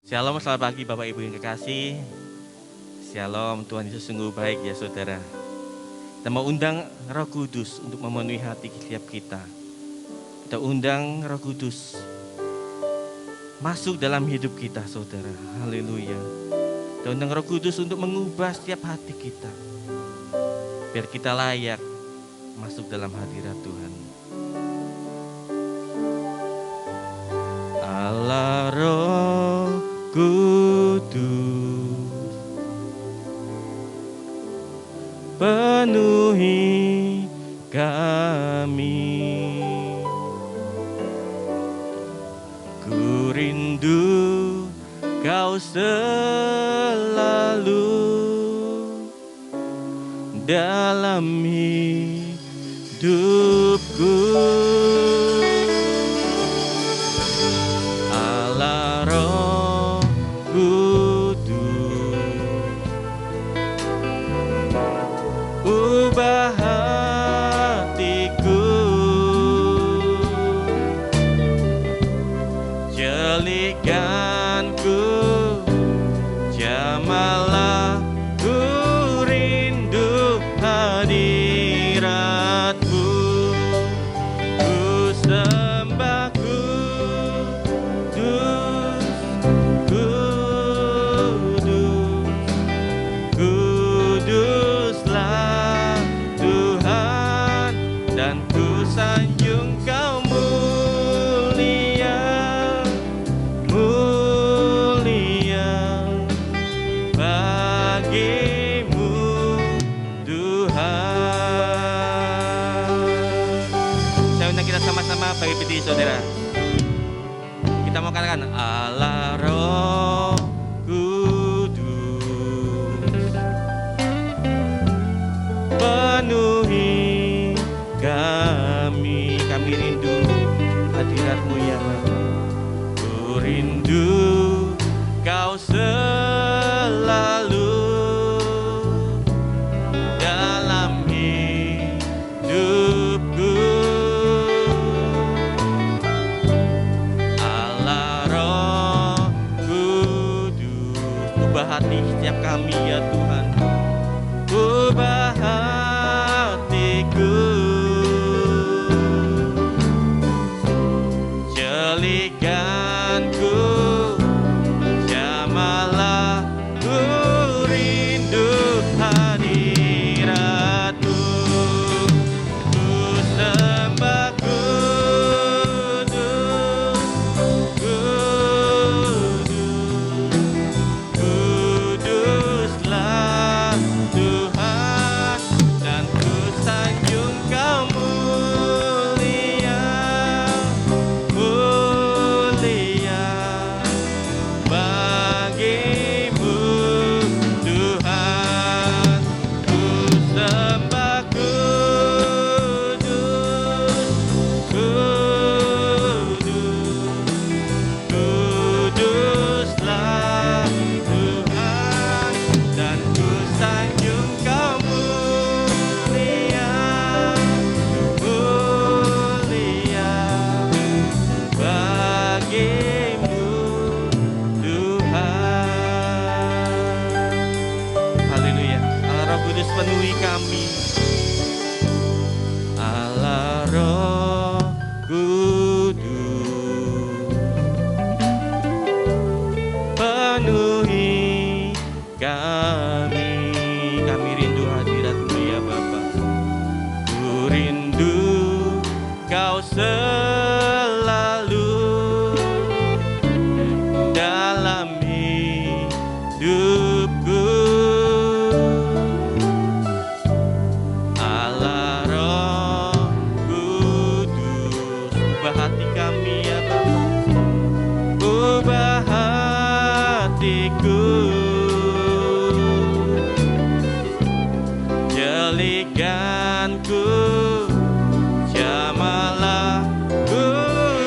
Shalom, selamat pagi Bapak Ibu yang kekasih. Shalom, Tuhan Yesus sungguh baik ya saudara. Kita mau undang Roh Kudus untuk memenuhi hati setiap kita. Kita undang Roh Kudus masuk dalam hidup kita saudara. Haleluya. Kita undang Roh Kudus untuk mengubah setiap hati kita. Biar kita layak masuk dalam hadirat Tuhan. Allah Roh Kudus, penuhi kami. Ku rindu Kau selalu dalam hidupku. Allah Roh Kudus, ubah hatiku, jelikanku, jamalah ku rindu hadirat-Mu. Ku sembah Kudus, Kuduslah Tuhan, dan ku sanjung Kau mulia, mulia bagimu Tuhan. Saya undang kita sama-sama bagi berdiri saudara. Kita mau katakan Allah Roh Kudus, penuhi kami. Kami rindu hadirat-Mu ya Bapa. Ku rindu Kau selalu dalam hidupku. Allah Roh Kudus, ubah hati setiap kami ya Tuhan. Ubah hatiku, jelikanku, jamalah ku rindu hadirat-Mu. Ku sembah Kudus, Kuduslah Tuhan, dan ku sanjung Kau mulia, mulia bagimu Tuhan. Ku sembah Kudus, Kuduslah Tuhan, dan ku sanjung Kau mulia, mulia bagimu Tuhan. Haleluya. Allah Roh Kudus penuhi kami. Allah Roh Kudus, penuhi kami. Kami rindu hadirat-Mu ya Bapa. Ku rindu Kau selalu dalam hidupku. hatiku, jelikanku, jamalah ku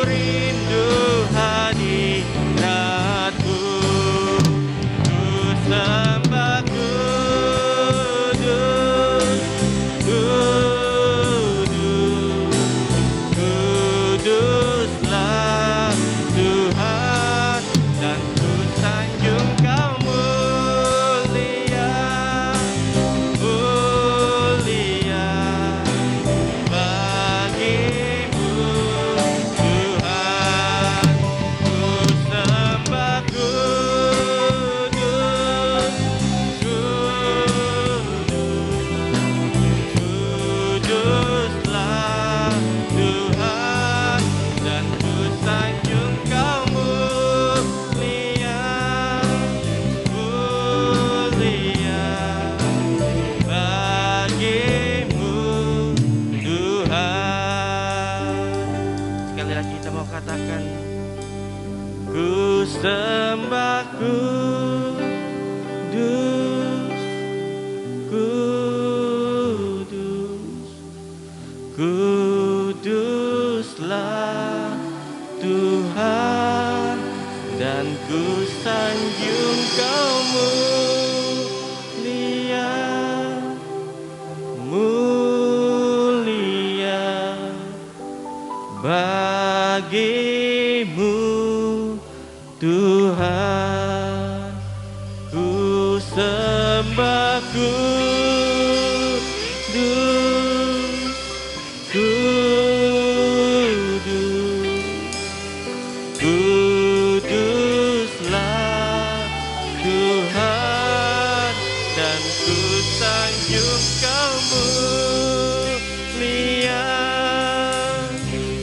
rindu hadiratmu. Ku sembah kudus, kudus, kuduslah Tuhan, dan ku sanjung Kau mulia, mulia bagimu Tuhan. Ku sembah kudus, kuduslah Tuhan, dan ku sanjung Kau mulia, mulia bagimu Tuhan. Sekali lagi kita mau katakan, ku sembah kudus, kudus, kuduslah Tuhan, dan ku sanjung Kau mulia, mulia bagimu Tuhan. Ku sembah kudus, kudus, kuduslah Tuhan, dan ku sanjung Kau mulia,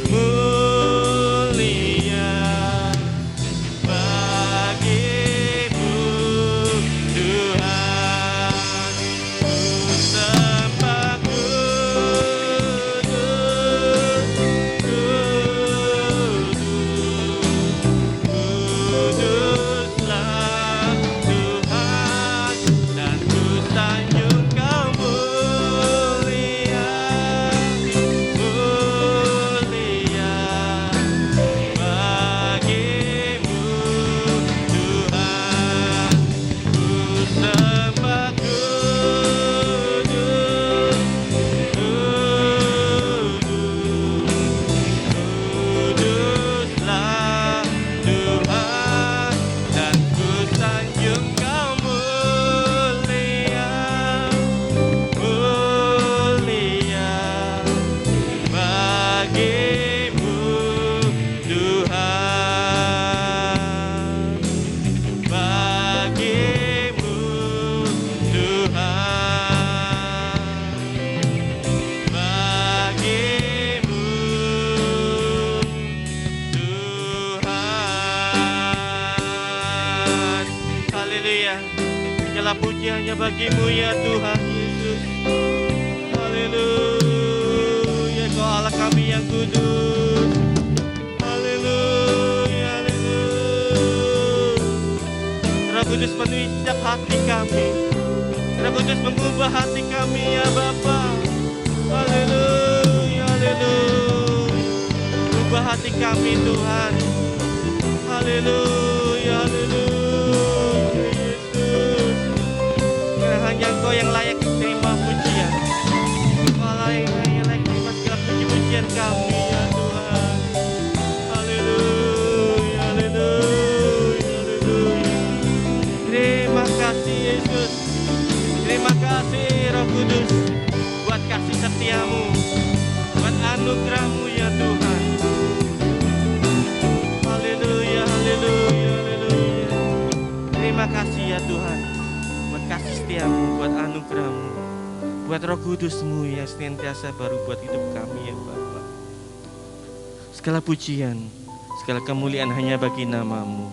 mulia bagimu Tuhan. Ku sembah kudus, kuduslah Tuhan, dan ku sanjung Kau mulia, mulia bagimu Tuhan. Ku sembah kudus, kuduslah Tuhan, dan ku sanjung Kau mulia, mulia bagimu Tuhan, bagimu Tuhan, bagimu Tuhan. Haleluya. Segala puji hanya bagimu ya Tuhan Yesus. Haleluya. Kau Allah kami yang kudus. Haleluya, haleluya. Roh Kudus penuhi setiap hati kami. Roh Kudus mengubah hati kami ya Bapa. Haleluya, haleluya. Ubah hati kami Tuhan. Haleluya, haleluya Yesus. Karena hanya Engkau yang layak terima pujian. Engkau yang layak terima segala puji-pujian kami ya Tuhan. Haleluya, haleluya, haleluya. Terima kasih Yesus. Terima kasih Roh Kudus buat kasih setiamu, buat anugerahmu ya Tuhan. Haleluya, haleluya, haleluya. Terima kasih ya Tuhan buat kasih setiamu, buat anugerahmu, buat Roh Kudusmu yang senantiasa baru buat hidup kami ya Bapa. Segala pujian, segala kemuliaan hanya bagi namamu.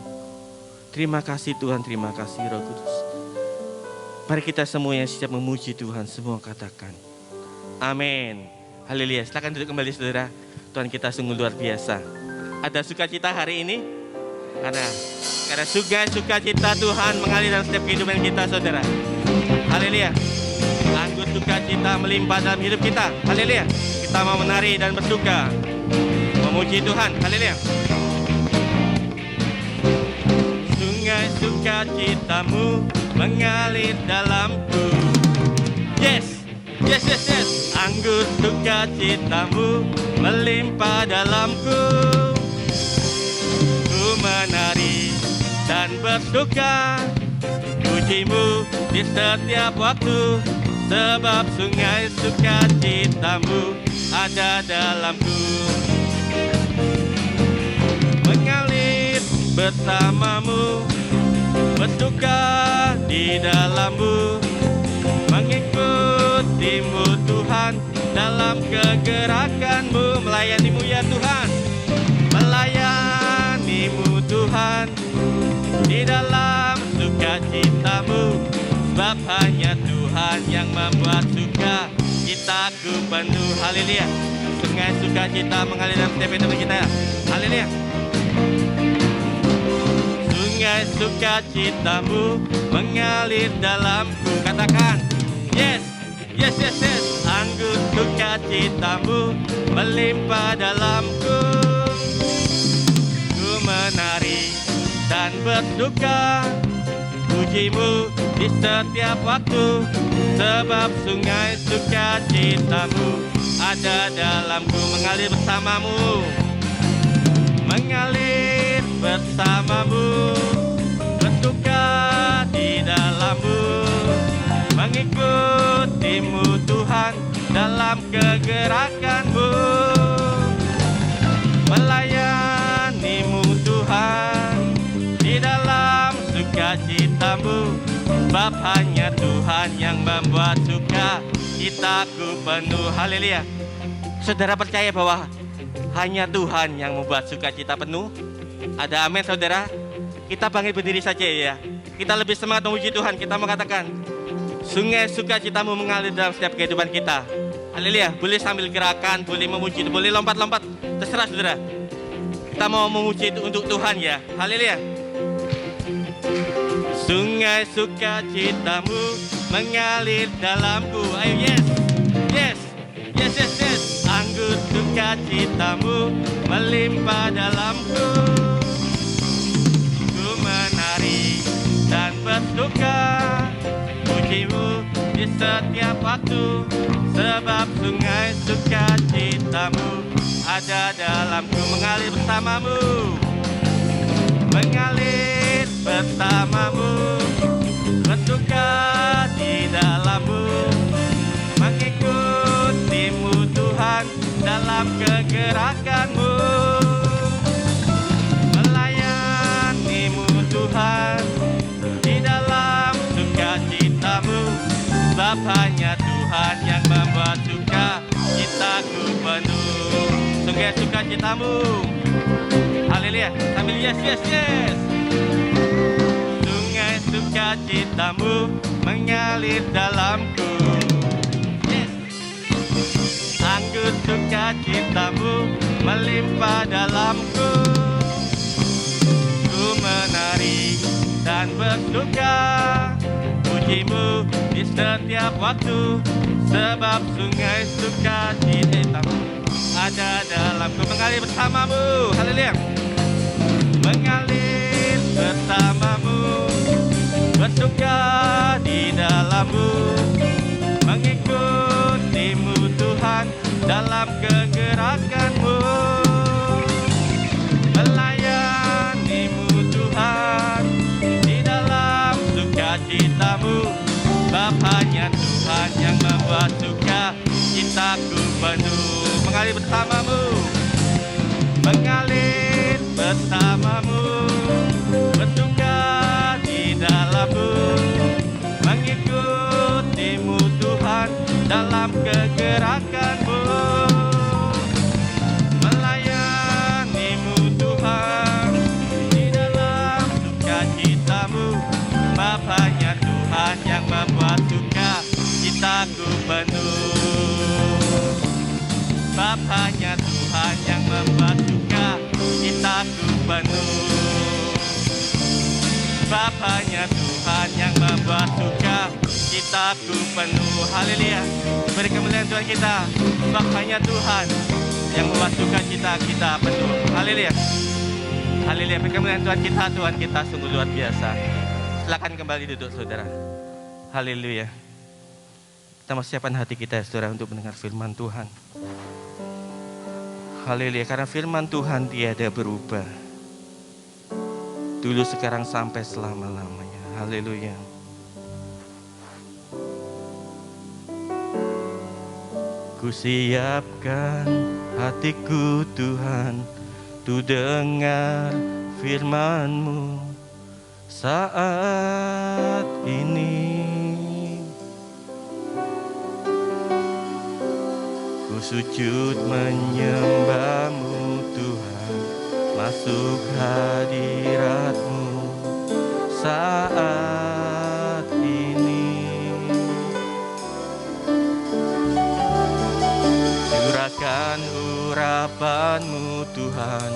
Terima kasih Tuhan, terima kasih Roh Kudus. Mari kita semua yang siap memuji Tuhan, semua katakan amin. Haleluya. Silakan duduk kembali saudara. Tuhan kita sungguh luar biasa. Ada sukacita hari ini? Karena sungai sukacita Tuhan mengalir dalam setiap kehidupan kita, saudara. Haleluya. Anggur sukacita melimpah dalam hidup kita. Haleluya. Kita mau menari dan bersuka, memuji Tuhan. Haleluya. Sungai sukacitamu mengalir dalamku. Yes, yes, yes, yes. Anggur sukacitamu melimpah dalamku. Ku menari dan bersuka, pujimu di setiap waktu, sebab sungai sukacitamu ada dalamku. Mengalir bersamamu, bersuka di dalammu, mengikutimu Tuhan dalam kegerakanmu, melayanimu ya Tuhan, melayanimu Tuhan di dalam sukacitamu, sebab hanya Tuhan yang membuat suka citaku penuh. Haleluya. Sungai sukacita mengalir dalam setiap hidup kita. Haleluya. Sungai sukacitamu mengalir dalamku. Katakan, yes, yes, yes, yes. Anggur sukacitamu melimpah dalamku. Ku menari dan bersuka, pujimu di setiap waktu, sebab sungai sukacitamu ada dalamku. Mengalir bersamamu, mengalir bersamamu, bersuka di dalammu, mengikutimu Tuhan dalam kegerakanmu, melayanimu Tuhan di dalam sukacitamu, sebab hanya Tuhan yang membuat suka citaku penuh. Haleluya. Saudara percaya bahwa hanya Tuhan yang membuat sukacita penuh? Ada amin, saudara? Kita bangkit berdiri saja ya. Kita lebih semangat memuji Tuhan. Kita mengatakan, sungai sukacitamu mengalir dalam setiap kehidupan kita. Haleluya. Boleh sambil gerakan, boleh memuji, boleh lompat-lompat. Terserah, saudara. Kita mau memuji untuk Tuhan ya. Haleluya. Sungai sukacitamu mengalir dalamku. Ayo, yes, yes, yes, yes, yes. Anggur sukacitamu melimpah dalamku. Ku menari dan bersuka, pujimu di setiap waktu, sebab sungai sukacitamu ada dalamku. Mengalir bersamamu, mengalir bersamamu, bersuka di dalammu, mengikutimu Tuhan dalam kegerakanmu, melayanimu Tuhan di dalam sukacitamu, sebab hanya Tuhan yang membuat suka citaku penuh. Sungai sukacitamu, haleluya, sambil yes, yes, yes. Sungai sukacitamu mengalir dalamku. Yes. Anggur sukacitamu melimpah dalamku. Ku menari dan bersuka, pujimu di setiap waktu, sebab sungai sukacitamu ada dalamku. Mengalir bersamamu, haleluya. Mengalir bersamamu, bersuka di dalammu, mengikutimu Tuhan dalam kegerakanmu, melayanimu Tuhan di dalam sukacitamu, sebab hanya Tuhan yang membuat suka citaku penuh. Mengalir bersamamu, mengalir bersamamu, bersuka di dalammu, mengikutimu Tuhan dalam kegerakanmu, melayanimu Tuhan di dalam sukacitamu, sebab hanya Tuhan yang membuat suka citaku penuh. Sebab hanya Tuhan yang membuat suka citaku penuh. Sebab hanya Tuhan yang membuat suka kitabku penuh. Haleluya. Beri kemuliaan Tuhan kita. Sebab hanya Tuhan yang membuat suka kita penuh. Haleluya. Haleluya. Beri kemuliaan Tuhan kita sungguh luar biasa. Silakan kembali duduk saudara. Haleluya. Kita mau siapkan hati kita saudara untuk mendengar firman Tuhan. Haleluya. Karena firman Tuhan tiada berubah. Dulu, sekarang, sampai selama-lamanya. Haleluya. Ku siapkan hatiku Tuhan, tu dengar firman-Mu saat ini. Ku sujud menyembah-Mu Tuhan, masuk hadirat-Mu saat ini. Curahkan urapan-Mu Tuhan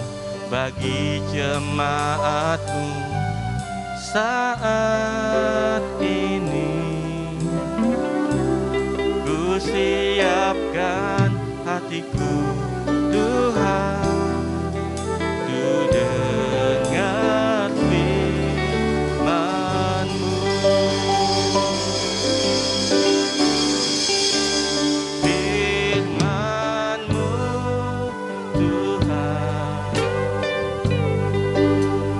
bagi jemaat-Mu saat ini. Ku siapkan hatiku Tuhan, dengar firman-Mu. Firman-Mu Tuhan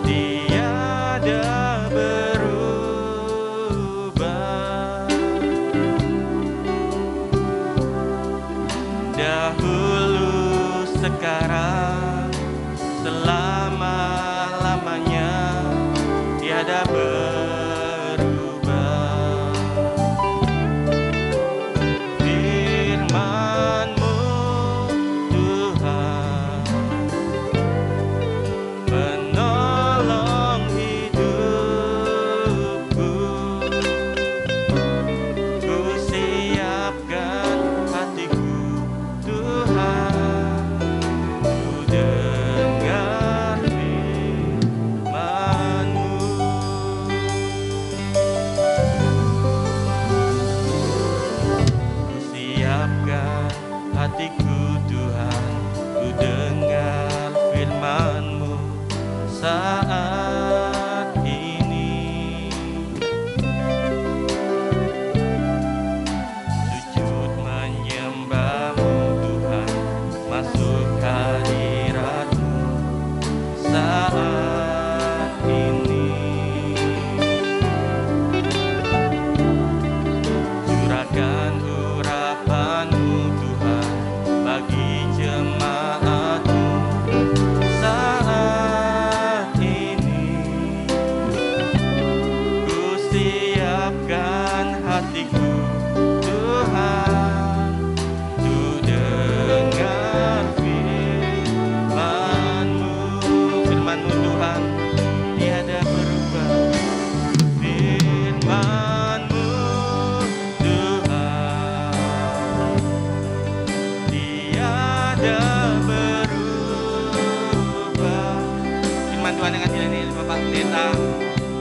tiada berubah. Dahulu, sekarang, selama-lamanya tiada berubah. Firman-Mu Tuhan menolong hidupku. Ku siapkan hatiku Tuhan, ku dengar firman-Mu. Ku siapkan hatiku Tuhan, ku dengar firman-Mu saat ini. Sujud menyembah-Mu Tuhan, masuk hadirat-Mu saat ini. Curahkan urapan-Mu Tuhan bagi jemaat-Mu saat ini. Ku siapkan hatiku Tuhan, ku dengar firman-Mu. Firman-Mu Tuhan tiada berubah. Firman-Mu Tuhan tiada berubah. Firman Tuhan yang adil ini Bapak Pendeta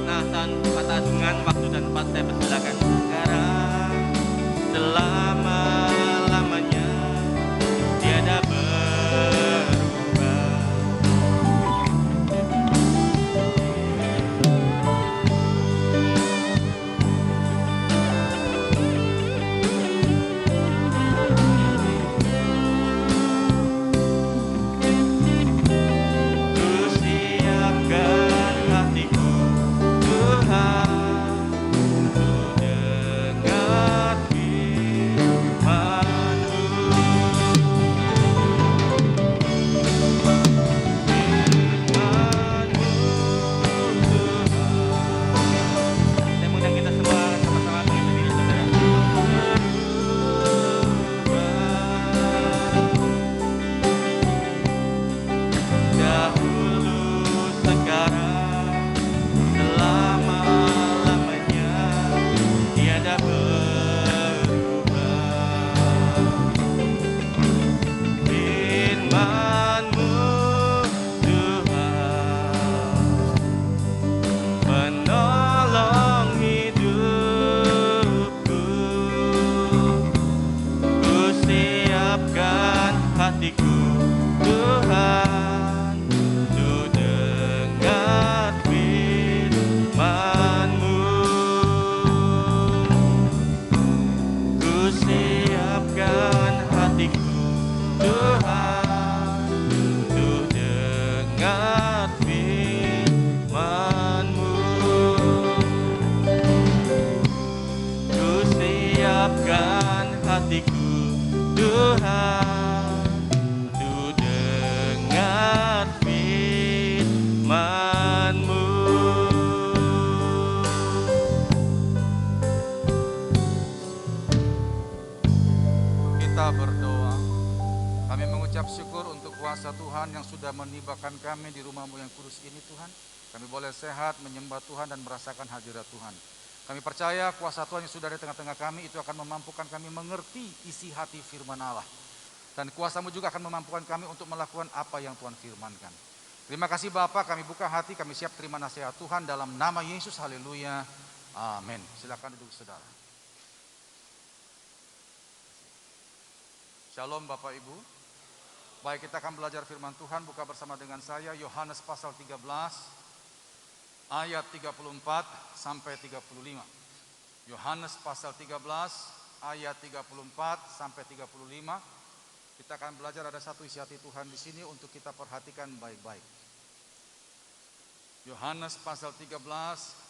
Nathan Patatungan, waktu dan tempat saya persilakan. Sekarang, selama-lamanya tiada berubah. Ku siapkan hatiku Tuhan, ku dengar firman-Mu. untuk dengar firman-Mu. Kita berdoa. Kami mengucap syukur untuk kuasa Tuhan yang sudah menibakan kami di rumah-Mu yang kudus ini, Tuhan. Kami boleh sehat, menyembah Tuhan dan merasakan hadirat Tuhan. Kami percaya kuasa Tuhan yang sudah di tengah-tengah kami itu akan memampukan kami mengerti isi hati firman Allah. Dan kuasa-Mu juga akan memampukan kami untuk melakukan apa yang Tuhan firmankan. Terima kasih Bapa, kami buka hati, kami siap terima nasihat Tuhan dalam nama Yesus, haleluya, amin. Silakan duduk saudara. Shalom Bapak Ibu. Baik, kita akan belajar firman Tuhan. Buka bersama dengan saya Yohanes pasal 13 ayat 34 sampai 35. Yohanes pasal 13 ayat 34 sampai 35. Kita akan belajar, ada satu isi hati Tuhan di sini untuk kita perhatikan baik-baik. Yohanes pasal 13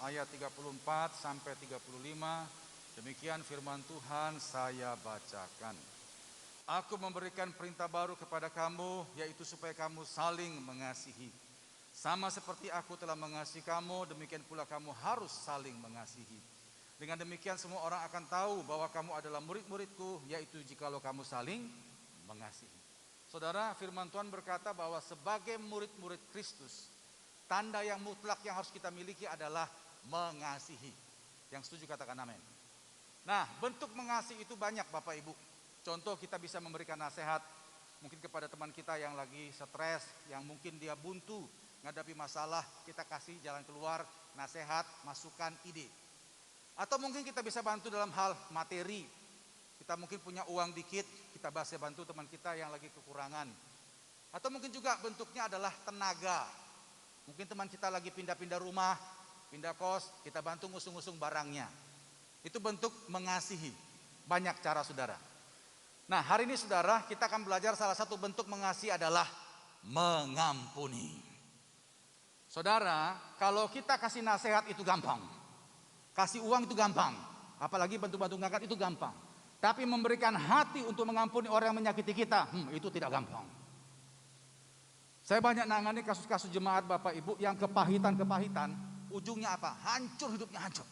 ayat 34 sampai 35. Demikian firman Tuhan, saya bacakan. Aku memberikan perintah baru kepada kamu, yaitu supaya kamu saling mengasihi. Sama seperti aku telah mengasihi kamu, demikian pula kamu harus saling mengasihi. Dengan demikian semua orang akan tahu bahwa kamu adalah murid-muridku, yaitu jikalau kamu saling mengasihi. Saudara, firman Tuhan berkata bahwa sebagai murid-murid Kristus, tanda yang mutlak yang harus kita miliki adalah mengasihi. Yang setuju katakan amin. Nah, bentuk mengasihi itu banyak Bapak Ibu. Contoh, kita bisa memberikan nasihat mungkin kepada teman kita yang lagi stres, yang mungkin dia buntu menghadapi masalah, kita kasih jalan keluar, nasihat, masukan, ide. Atau mungkin kita bisa bantu dalam hal materi. Kita mungkin punya uang dikit, kita bisa bantu teman kita yang lagi kekurangan. Atau mungkin juga bentuknya adalah tenaga. Mungkin teman kita lagi pindah-pindah rumah, pindah kos, kita bantu ngusung-ngusung barangnya. Itu bentuk mengasihi. Banyak cara saudara. Nah, hari ini saudara, kita akan belajar salah satu bentuk mengasihi adalah mengampuni. Saudara, kalau kita kasih nasihat itu gampang. Kasih uang itu gampang. Apalagi bantu-bantu ngangkat itu gampang. Tapi memberikan hati untuk mengampuni orang yang menyakiti kita, itu tidak gampang. Saya banyak nangani kasus-kasus jemaat Bapak Ibu yang kepahitan-kepahitan, ujungnya apa? Hancur hidupnya, hancur.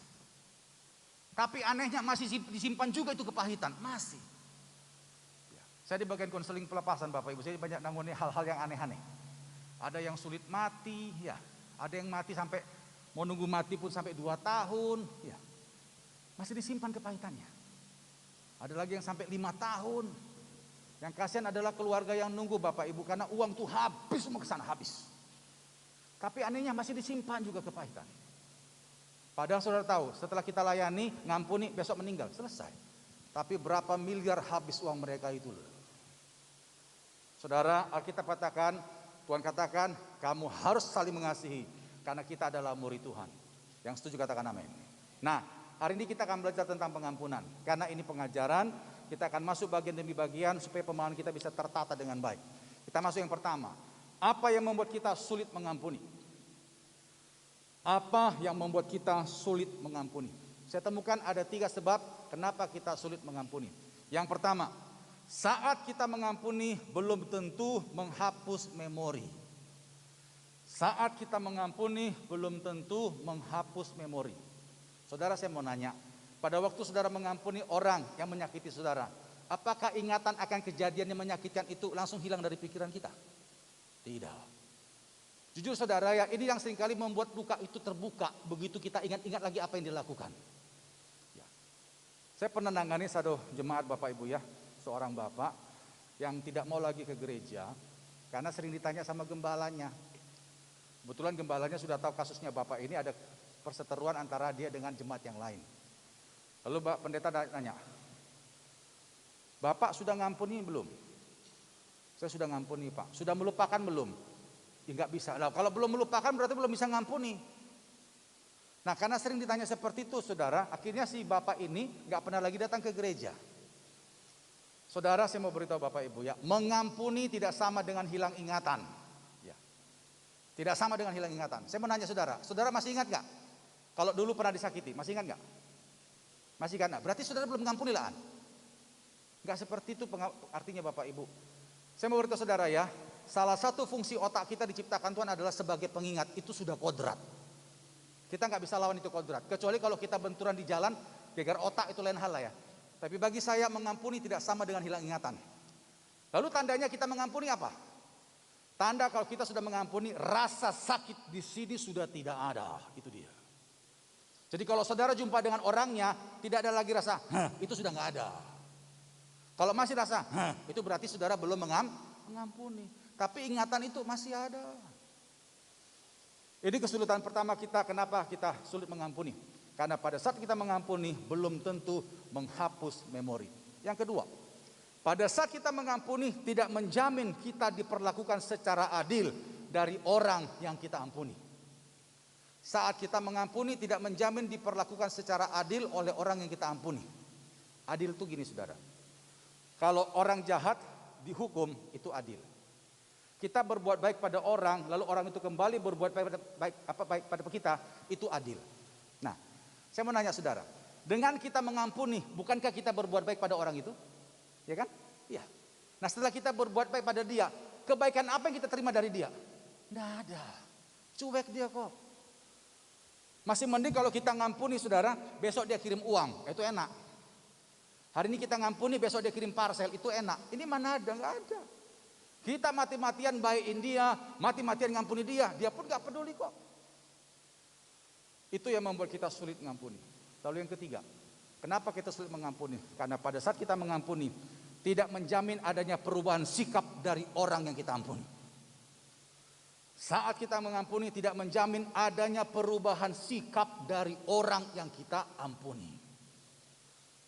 Tapi anehnya masih disimpan juga itu kepahitan, masih. Saya di bagian konseling pelepasan Bapak Ibu, saya banyak nangani hal-hal yang aneh-aneh. Ada yang sulit mati, ya. Ada yang mati sampai mau nunggu mati pun sampai 2 tahun, ya. Masih disimpan kepahitannya. Ada lagi yang sampai 5 tahun. Yang kasihan adalah keluarga yang nunggu Bapak Ibu karena uang tuh habis semua ke sana, habis. Tapi anehnya masih disimpan juga kepahitan. Padahal saudara tahu, setelah kita layani, ngampuni, besok meninggal, selesai. Tapi berapa miliar habis uang mereka itu. Saudara, Alkitab katakan, Tuhan katakan, kamu harus saling mengasihi karena kita adalah murid Tuhan. Yang setuju katakan amin. Nah, hari ini kita akan belajar tentang pengampunan. Karena ini pengajaran, kita akan masuk bagian demi bagian supaya pemahaman kita bisa tertata dengan baik. Kita masuk yang pertama. Apa yang membuat kita sulit mengampuni? Apa yang membuat kita sulit mengampuni? Saya temukan ada 3 sebab kenapa kita sulit mengampuni. Yang pertama, saat kita mengampuni belum tentu menghapus memori. Saat kita mengampuni belum tentu menghapus memori. Saudara, saya mau nanya, pada waktu saudara mengampuni orang yang menyakiti saudara, apakah ingatan akan kejadian yang menyakitkan itu langsung hilang dari pikiran kita? Tidak. Jujur saudara ya, ini yang seringkali membuat luka itu terbuka begitu kita ingat-ingat lagi apa yang dilakukan. Ya. Saya pernah nangani satu jemaat Bapak Ibu ya, seorang bapak yang tidak mau lagi ke gereja karena sering ditanya sama gembalanya. Kebetulan gembalanya sudah tahu kasusnya bapak ini, ada perseteruan antara dia dengan jemaat yang lain. Lalu pendeta nanya, Bapak sudah ngampuni belum? Saya sudah ngampuni Pak. Sudah melupakan belum? Ya nggak bisa. Nah, kalau belum melupakan berarti belum bisa ngampuni. Nah, karena sering ditanya seperti itu saudara, akhirnya si bapak ini nggak pernah lagi datang ke gereja. Saudara, saya mau beritahu Bapak Ibu ya, mengampuni tidak sama dengan hilang ingatan. Ya. Tidak sama dengan hilang ingatan. Saya mau nanya saudara, saudara masih ingat nggak? Kalau dulu pernah disakiti, masih ingat nggak? Masih ingat nggak? Berarti saudara belum mengampuni lah. Nggak seperti itu artinya Bapak Ibu. Saya mau beritahu saudara ya, salah satu fungsi otak kita diciptakan Tuhan adalah sebagai pengingat. Itu sudah kodrat. Kita nggak bisa lawan itu kodrat. Kecuali kalau kita benturan di jalan, gegar otak itu lain hal lah ya. Tapi bagi saya mengampuni tidak sama dengan hilang ingatan. Lalu tandanya kita mengampuni apa? Tanda kalau kita sudah mengampuni, rasa sakit di sini sudah tidak ada. Itu dia. Jadi kalau saudara jumpa dengan orangnya, tidak ada lagi rasa, itu sudah nggak ada. Kalau masih rasa, itu berarti saudara belum mengampuni. Tapi ingatan itu masih ada. Ini kesulitan pertama kita, kenapa kita sulit mengampuni? Karena pada saat kita mengampuni, belum tentu menghapus memori. Yang kedua, pada saat kita mengampuni, tidak menjamin kita diperlakukan secara adil dari orang yang kita ampuni. Saat kita mengampuni, tidak menjamin diperlakukan secara adil oleh orang yang kita ampuni. Adil itu gini saudara. Kalau orang jahat dihukum, itu adil. Kita berbuat baik pada orang, lalu orang itu kembali berbuat baik pada kita, itu adil. Nah, saya mau nanya saudara, dengan kita mengampuni, bukankah kita berbuat baik pada orang itu? Ya kan? Iya. Nah, setelah kita berbuat baik pada dia, kebaikan apa yang kita terima dari dia? Tidak ada. Cuek dia kok. Masih mending kalau kita ngampuni saudara, besok dia kirim uang, itu enak. Hari ini kita ngampuni, besok dia kirim parcel, itu enak. Ini mana ada, nggak ada. Kita mati-matian baikin dia, mati-matian ngampuni dia, dia pun nggak peduli kok. Itu yang membuat kita sulit mengampuni. Lalu yang ketiga, kenapa kita sulit mengampuni? Karena pada saat kita mengampuni, tidak menjamin adanya perubahan sikap dari orang yang kita ampuni. Saat kita mengampuni, tidak menjamin adanya perubahan sikap dari orang yang kita ampuni.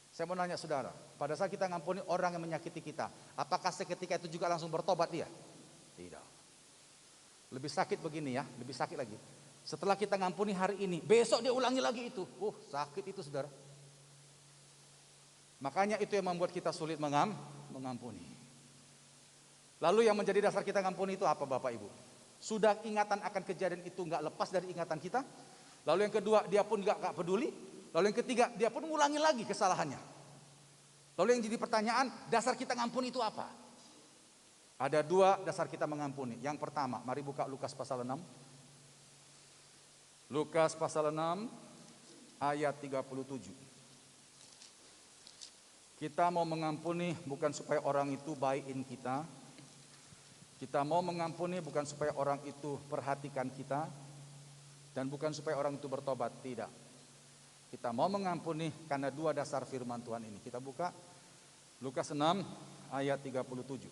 Saya mau nanya saudara, pada saat kita ngampuni orang yang menyakiti kita, apakah seketika itu juga langsung bertobat dia? Tidak. Lebih sakit begini ya, lebih sakit lagi. Setelah kita ngampuni hari ini, besok dia ulangi lagi itu. Sakit itu saudara. Makanya itu yang membuat kita sulit mengampuni. Lalu yang menjadi dasar kita ngampuni itu apa Bapak Ibu? Sudah ingatan akan kejadian itu nggak lepas dari ingatan kita. Lalu yang kedua, dia pun nggak peduli. Lalu yang ketiga, dia pun ngulangi lagi kesalahannya. Lalu yang jadi pertanyaan, dasar kita ngampuni itu apa? Ada dua dasar kita mengampuni. Yang pertama, mari buka Lukas pasal 6. Lukas pasal 6 ayat 37. Kita mau mengampuni bukan supaya orang itu baikin kita. Kita mau mengampuni bukan supaya orang itu perhatikan kita. Dan bukan supaya orang itu bertobat, tidak. Kita mau mengampuni karena dua dasar firman Tuhan ini. Kita buka Lukas 6 ayat 37.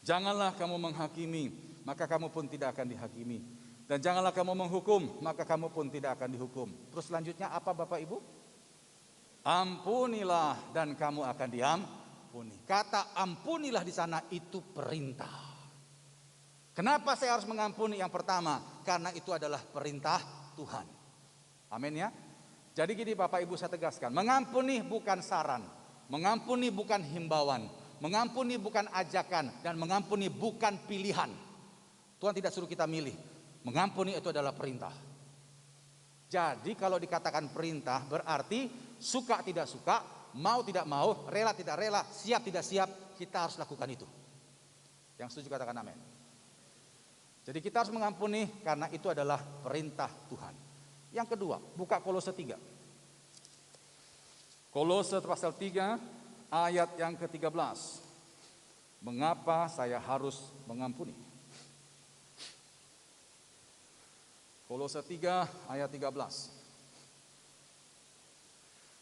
Janganlah kamu menghakimi, maka kamu pun tidak akan dihakimi. Dan janganlah kamu menghukum, maka kamu pun tidak akan dihukum. Terus selanjutnya apa Bapak Ibu? Ampunilah dan kamu akan diampuni. Kata ampunilah di sana itu perintah. Kenapa saya harus mengampuni? Yang pertama, karena itu adalah perintah Tuhan. Amin ya. Jadi gini Bapak Ibu saya tegaskan, mengampuni bukan saran, mengampuni bukan himbauan, mengampuni bukan ajakan, dan mengampuni bukan pilihan. Tuhan tidak suruh kita milih. Mengampuni itu adalah perintah. Jadi kalau dikatakan perintah berarti suka tidak suka, mau tidak mau, rela tidak rela, siap tidak siap, kita harus lakukan itu. Yang setuju katakan amin. Jadi kita harus mengampuni karena itu adalah perintah Tuhan. Yang kedua, buka Kolose 3. Kolose pasal 3 ayat yang ke-13. Mengapa saya harus mengampuni? Kolose 3 ayat 13.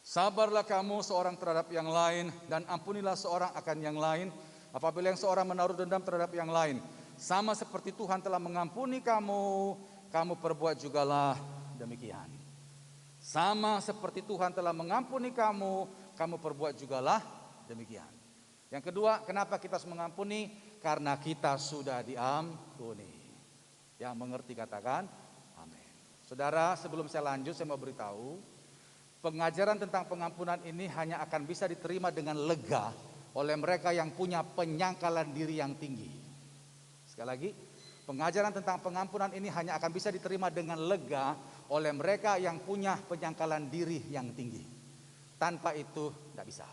Sabarlah kamu seorang terhadap yang lain dan ampunilah seorang akan yang lain apabila yang seorang menaruh dendam terhadap yang lain. Sama seperti Tuhan telah mengampuni kamu, kamu perbuat jugalah demikian. Sama seperti Tuhan telah mengampuni kamu, kamu perbuat jugalah demikian. Yang kedua, kenapa kita harus mengampuni? Karena kita sudah diampuni. Yang mengerti katakan amin. Saudara, sebelum saya lanjut saya mau beritahu, pengajaran tentang pengampunan ini hanya akan bisa diterima dengan lega oleh mereka yang punya penyangkalan diri yang tinggi. Sekali lagi, pengajaran tentang pengampunan ini hanya akan bisa diterima dengan lega oleh mereka yang punya penyangkalan diri yang tinggi. Tanpa itu tidak bisa.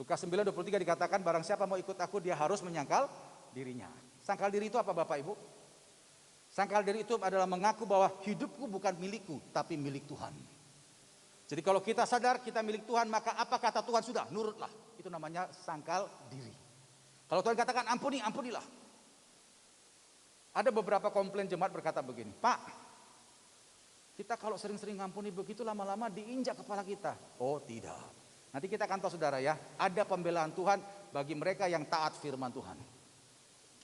Lukas 9:23 dikatakan barang siapa mau ikut aku dia harus menyangkal dirinya. Sangkal diri itu apa Bapak Ibu? Sangkal diri itu adalah mengaku bahwa hidupku bukan milikku tapi milik Tuhan. Jadi kalau kita sadar kita milik Tuhan, maka apa kata Tuhan sudah nurutlah. Itu namanya sangkal diri. Kalau Tuhan katakan ampuni, ampunilah. Ada beberapa komplain jemaat berkata begini, Pak, kita kalau sering-sering ngampuni begitu lama-lama diinjak kepala kita. Oh tidak. Nanti kita akan tahu saudara ya, ada pembelaan Tuhan bagi mereka yang taat firman Tuhan.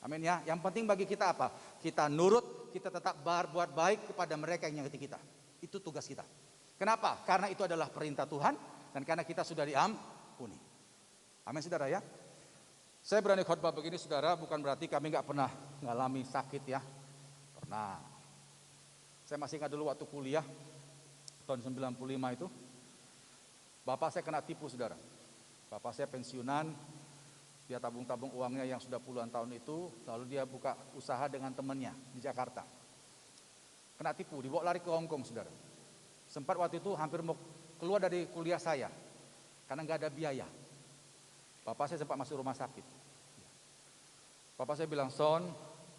Amin ya. Yang penting bagi kita apa? Kita nurut, kita tetap berbuat baik kepada mereka yang nyakiti kita. Itu tugas kita. Kenapa? Karena itu adalah perintah Tuhan dan karena kita sudah diampuni. Amin saudara ya. Saya berani khotbah begini saudara, bukan berarti kami nggak pernah ngalami sakit ya. Pernah. Saya masih ingat dulu waktu kuliah tahun 95 itu. Bapak saya kena tipu saudara. Bapak saya pensiunan, dia tabung-tabung uangnya yang sudah puluhan tahun itu, lalu dia buka usaha dengan temannya di Jakarta. Kena tipu, dibawa lari ke Hong Kong saudara. Sempat waktu itu hampir mau keluar dari kuliah saya, karena nggak ada biaya. Bapak saya sempat masuk rumah sakit. Bapak saya bilang, Son,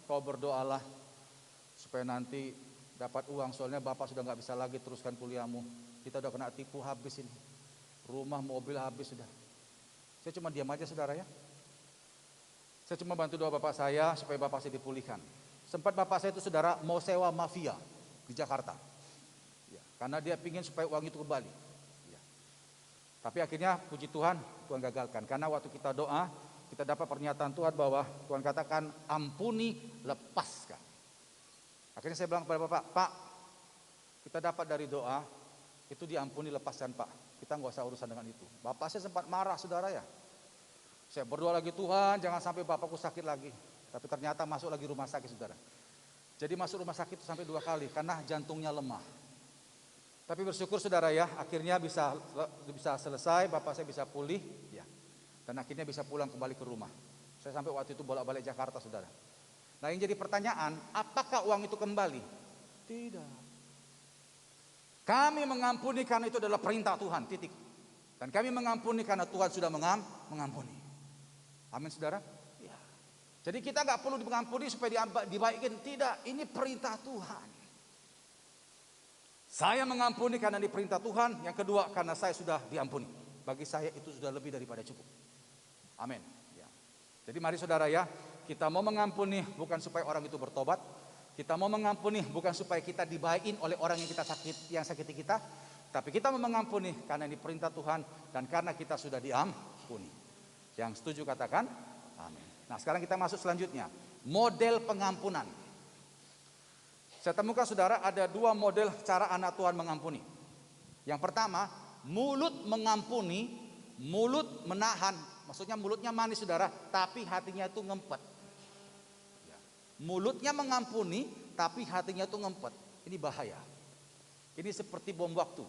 kau berdoalah supaya nanti dapat uang, soalnya Bapak sudah nggak bisa lagi teruskan kuliahmu. Kita udah kena tipu habis ini. Rumah, mobil habis sudah. Saya cuma diam aja saudara ya. Saya cuma bantu doa Bapak saya supaya Bapak saya dipulihkan. Sempat Bapak saya itu saudara mau sewa mafia di Jakarta. Ya, karena dia pingin supaya uang itu kembali. Ya. Tapi akhirnya puji Tuhan, Tuhan gagalkan. Karena waktu kita doa, kita dapat pernyataan Tuhan bahwa Tuhan katakan ampuni, lepaskan. Akhirnya saya bilang kepada Bapak, Pak, kita dapat dari doa, itu diampuni, lepaskan Pak. Kita nggak usah urusan dengan itu. Bapak saya sempat marah saudara ya. Saya berdoa lagi, Tuhan jangan sampai bapakku sakit lagi. Tapi ternyata masuk lagi rumah sakit saudara. Jadi masuk rumah sakit sampai 2 kali karena jantungnya lemah. Tapi bersyukur saudara ya, akhirnya bisa selesai, bapak saya bisa pulih ya. Dan akhirnya bisa pulang kembali ke rumah. Saya sampai waktu itu bolak-balik Jakarta saudara. Nah yang jadi pertanyaan, apakah uang itu kembali? Tidak. Kami mengampuni karena itu adalah perintah Tuhan, titik. Dan kami mengampuni karena Tuhan sudah mengampuni. Amin saudara. Ya. Jadi kita nggak perlu mengampuni supaya dibaikin, tidak. Ini perintah Tuhan. Saya mengampuni karena ini perintah Tuhan. Yang kedua karena saya sudah diampuni. Bagi saya itu sudah lebih daripada cukup. Amin. Ya. Jadi mari saudara ya, kita mau mengampuni bukan supaya orang itu bertobat. Kita mau mengampuni bukan supaya kita dibaikin oleh orang yang sakiti kita, tapi kita mau mengampuni karena ini perintah Tuhan dan karena kita sudah diampuni. Yang setuju katakan amin. Nah, sekarang kita masuk selanjutnya, model pengampunan. Saya temukan saudara ada 2 model cara anak Tuhan mengampuni. Yang pertama, mulut mengampuni, mulut menahan. Maksudnya mulutnya manis saudara, tapi hatinya itu ngempet. Mulutnya mengampuni, tapi hatinya itu ngempet. Ini bahaya. Ini seperti bom waktu.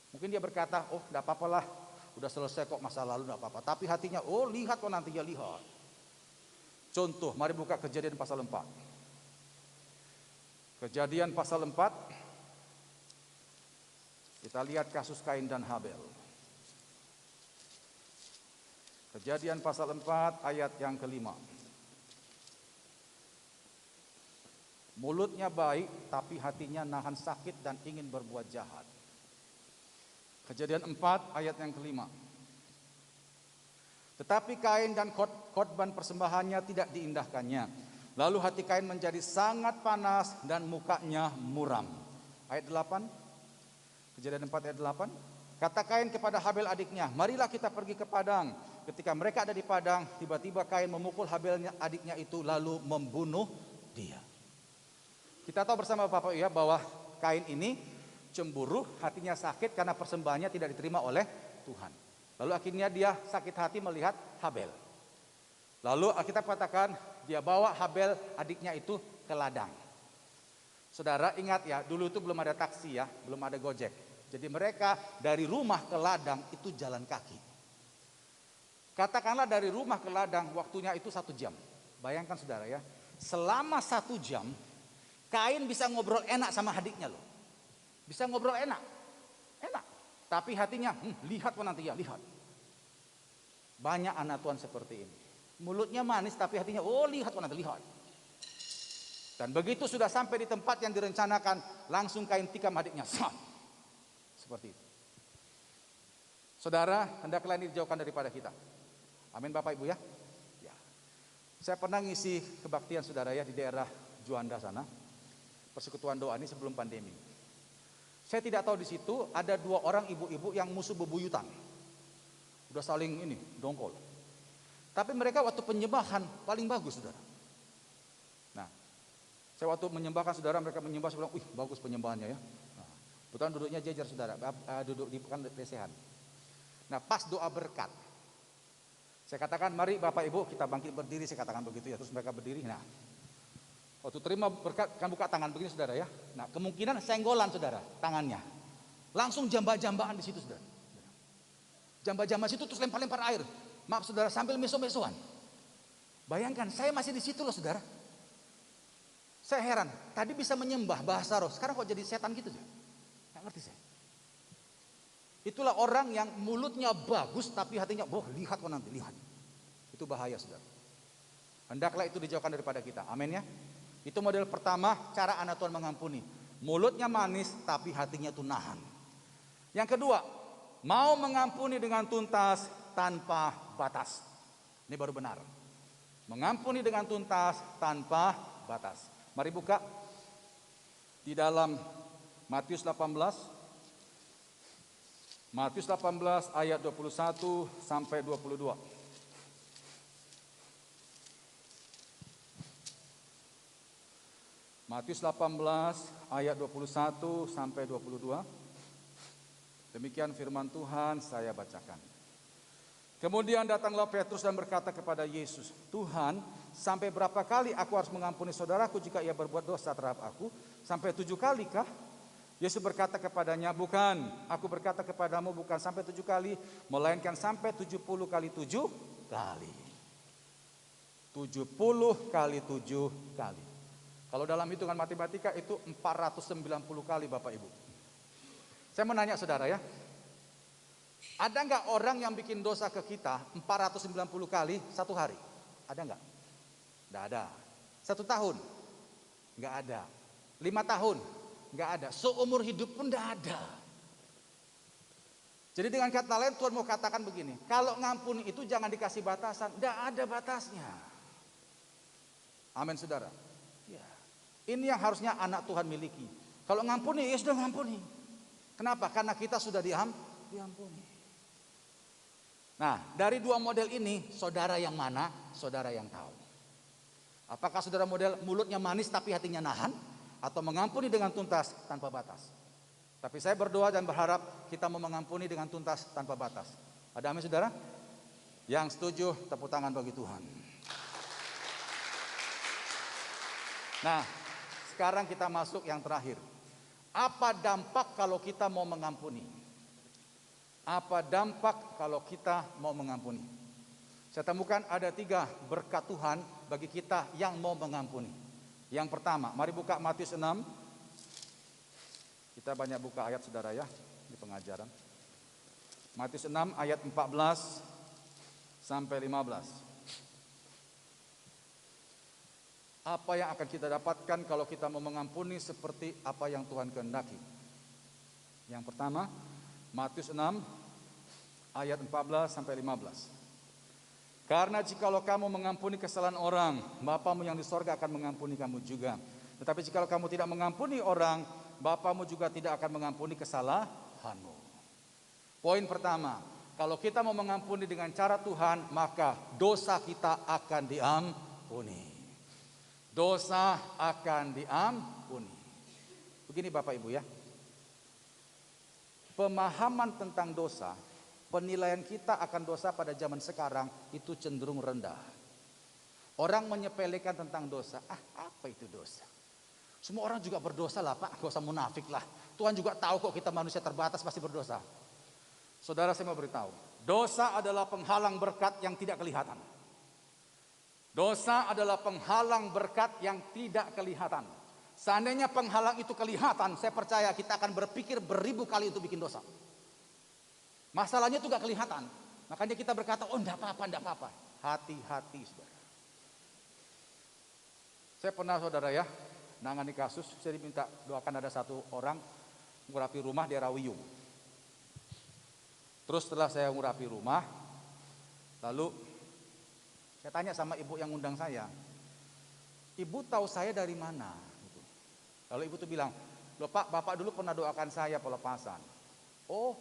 Mungkin dia berkata, oh tidak apa-apalah, udah selesai kok masa lalu, tidak apa-apa. Tapi hatinya, oh lihat kok nanti ya lihat. Contoh, mari buka Kejadian pasal 4. Kejadian pasal 4. Kita lihat kasus Kain dan Habel. Kejadian pasal 4 ayat yang kelima. Mulutnya baik, tapi hatinya nahan sakit dan ingin berbuat jahat. Kejadian 4 ayat yang kelima. Tetapi Kain dan korban persembahannya tidak diindahkannya. Lalu hati Kain menjadi sangat panas dan mukanya muram. Ayat 8. Kejadian 4 ayat 8. Kata Kain kepada Habel adiknya, marilah kita pergi ke padang. Ketika mereka ada di padang, tiba-tiba Kain memukul Habelnya adiknya itu lalu membunuh dia. Kita tahu bersama Bapak ya bahwa Kain ini cemburu, hatinya sakit karena persembahannya tidak diterima oleh Tuhan. Lalu akhirnya dia sakit hati melihat Habel. Lalu kita katakan dia bawa Habel adiknya itu ke ladang. Saudara ingat ya, dulu itu belum ada taksi ya, belum ada Gojek. Jadi mereka dari rumah ke ladang itu jalan kaki. Katakanlah dari rumah ke ladang waktunya itu 1 jam. Bayangkan saudara ya, selama 1 jam Kain bisa ngobrol enak sama adiknya loh. Bisa ngobrol enak. Enak. Tapi hatinya, lihat kok nanti ya, lihat. Banyak anak Tuhan seperti ini. Mulutnya manis tapi hatinya, oh lihat kok nanti lihat. Dan begitu sudah sampai di tempat yang direncanakan, langsung kain tikam adiknya. Seperti itu. Saudara, hendaklah ini dijauhkan daripada kita. Amin Bapak Ibu ya. Ya. Saya pernah ngisi kebaktian saudara ya di daerah Juanda sana. Persekutuan doa ini sebelum pandemi. Saya tidak tahu di situ ada 2 orang ibu-ibu yang musuh bebuyutan. Udah saling ini, dongkol. Tapi mereka waktu penyembahan paling bagus saudara. Nah, saya waktu menyembahkan saudara, mereka menyembah, saya bilang, wih bagus penyembahannya ya. Nah, betulan duduknya jejer saudara, duduk di bukan lesehan. Nah pas doa berkat, saya katakan mari Bapak Ibu kita bangkit berdiri, saya katakan begitu ya. Terus mereka berdiri, nah waktu terima berkat kan buka tangan begini saudara ya. Nah kemungkinan senggolan saudara tangannya. Langsung jambah-jambahan di situ saudara. Jambah-jambah situ terus lempar-lempar air. Maaf saudara sambil meso-mesoan. Bayangkan saya masih di situ loh saudara. Saya heran, tadi bisa menyembah bahasa roh, sekarang kok jadi setan gitu ya? Nggak ngerti saya. Itulah orang yang mulutnya bagus tapi hatinya, boh lihat kok nanti, lihat. Itu bahaya saudara. Hendaklah itu dijauhkan daripada kita. Amin ya. Itu model pertama cara anak Tuhan mengampuni. Mulutnya manis tapi hatinya itu nahan. Yang kedua, mau mengampuni dengan tuntas tanpa batas. Ini baru benar. Mengampuni dengan tuntas tanpa batas. Mari buka di dalam Matius 18. Matius 18 ayat 21 sampai 22. Matius 18 ayat 21 sampai 22. Demikian firman Tuhan, saya bacakan. Kemudian datanglah Petrus dan berkata kepada Yesus, Tuhan, sampai berapa kali aku harus mengampuni saudaraku jika ia berbuat dosa terhadap aku? Sampai 7 kali kah? Yesus berkata kepadanya, bukan, aku berkata kepadamu bukan sampai 7 kali, melainkan sampai 70 kali 7 kali. 70 kali 7 kali. Kalau dalam hitungan matematika itu 490 kali Bapak Ibu. Saya mau nanya saudara ya, ada nggak orang yang bikin dosa ke kita 490 kali 1 hari? Ada nggak? Nggak ada. 1 tahun? Nggak ada. 5 tahun? Nggak ada. Seumur hidup pun nggak ada. Jadi dengan kata lain Tuhan mau katakan begini, kalau ngampuni itu jangan dikasih batasan, nggak ada batasnya. Amin saudara. Ya. Ini yang harusnya anak Tuhan miliki. Kalau ngampuni ya sudah ngampuni. Kenapa? Karena kita sudah diampuni. Nah dari 2 model ini saudara yang mana? Saudara yang tahu. Apakah saudara model mulutnya manis tapi hatinya nahan? Atau mengampuni dengan tuntas tanpa batas. Tapi saya berdoa dan berharap kita mau mengampuni dengan tuntas tanpa batas. Ada amin saudara? Yang setuju tepuk tangan bagi Tuhan. Nah sekarang kita masuk yang terakhir. Apa dampak kalau kita mau mengampuni? Apa dampak kalau kita mau mengampuni? Saya temukan ada 3 berkat Tuhan bagi kita yang mau mengampuni. Yang pertama, mari buka Matius 6. Kita banyak buka ayat saudara ya di pengajaran. Matius 6 ayat 14 sampai 15. Apa yang akan kita dapatkan kalau kita mau mengampuni seperti apa yang Tuhan kehendaki? Yang pertama, Matius 6 ayat 14 sampai 15. Karena jikalau kamu mengampuni kesalahan orang, Bapamu yang di sorga akan mengampuni kamu juga. Tetapi jikalau kamu tidak mengampuni orang, Bapamu juga tidak akan mengampuni kesalahanmu. Poin pertama, kalau kita mau mengampuni dengan cara Tuhan, maka dosa kita akan diampuni. Dosa akan diampuni. Begini Bapak Ibu ya. Pemahaman tentang dosa, penilaian kita akan dosa pada zaman sekarang itu cenderung rendah. Orang menyepelekan tentang dosa. Apa itu dosa? Semua orang juga berdosa lah Pak, gak usah munafik lah. Tuhan juga tahu kok kita manusia terbatas pasti berdosa. Saudara saya mau beritahu, dosa adalah penghalang berkat yang tidak kelihatan. Dosa adalah penghalang berkat yang tidak kelihatan. Seandainya penghalang itu kelihatan, saya percaya kita akan berpikir beribu kali untuk bikin dosa. Masalahnya itu gak kelihatan. Makanya kita berkata, oh enggak apa-apa, enggak apa-apa. Hati-hati saudara. Saya pernah saudara ya, nangani kasus, saya diminta doakan ada satu orang ngurapi rumah di daerah Wiyung. Terus setelah saya ngurapi rumah, lalu saya tanya sama ibu yang undang saya, ibu tahu saya dari mana? Gitu. Lalu ibu tuh bilang, loh Pak, Bapak dulu pernah doakan saya pelepasan. Oh,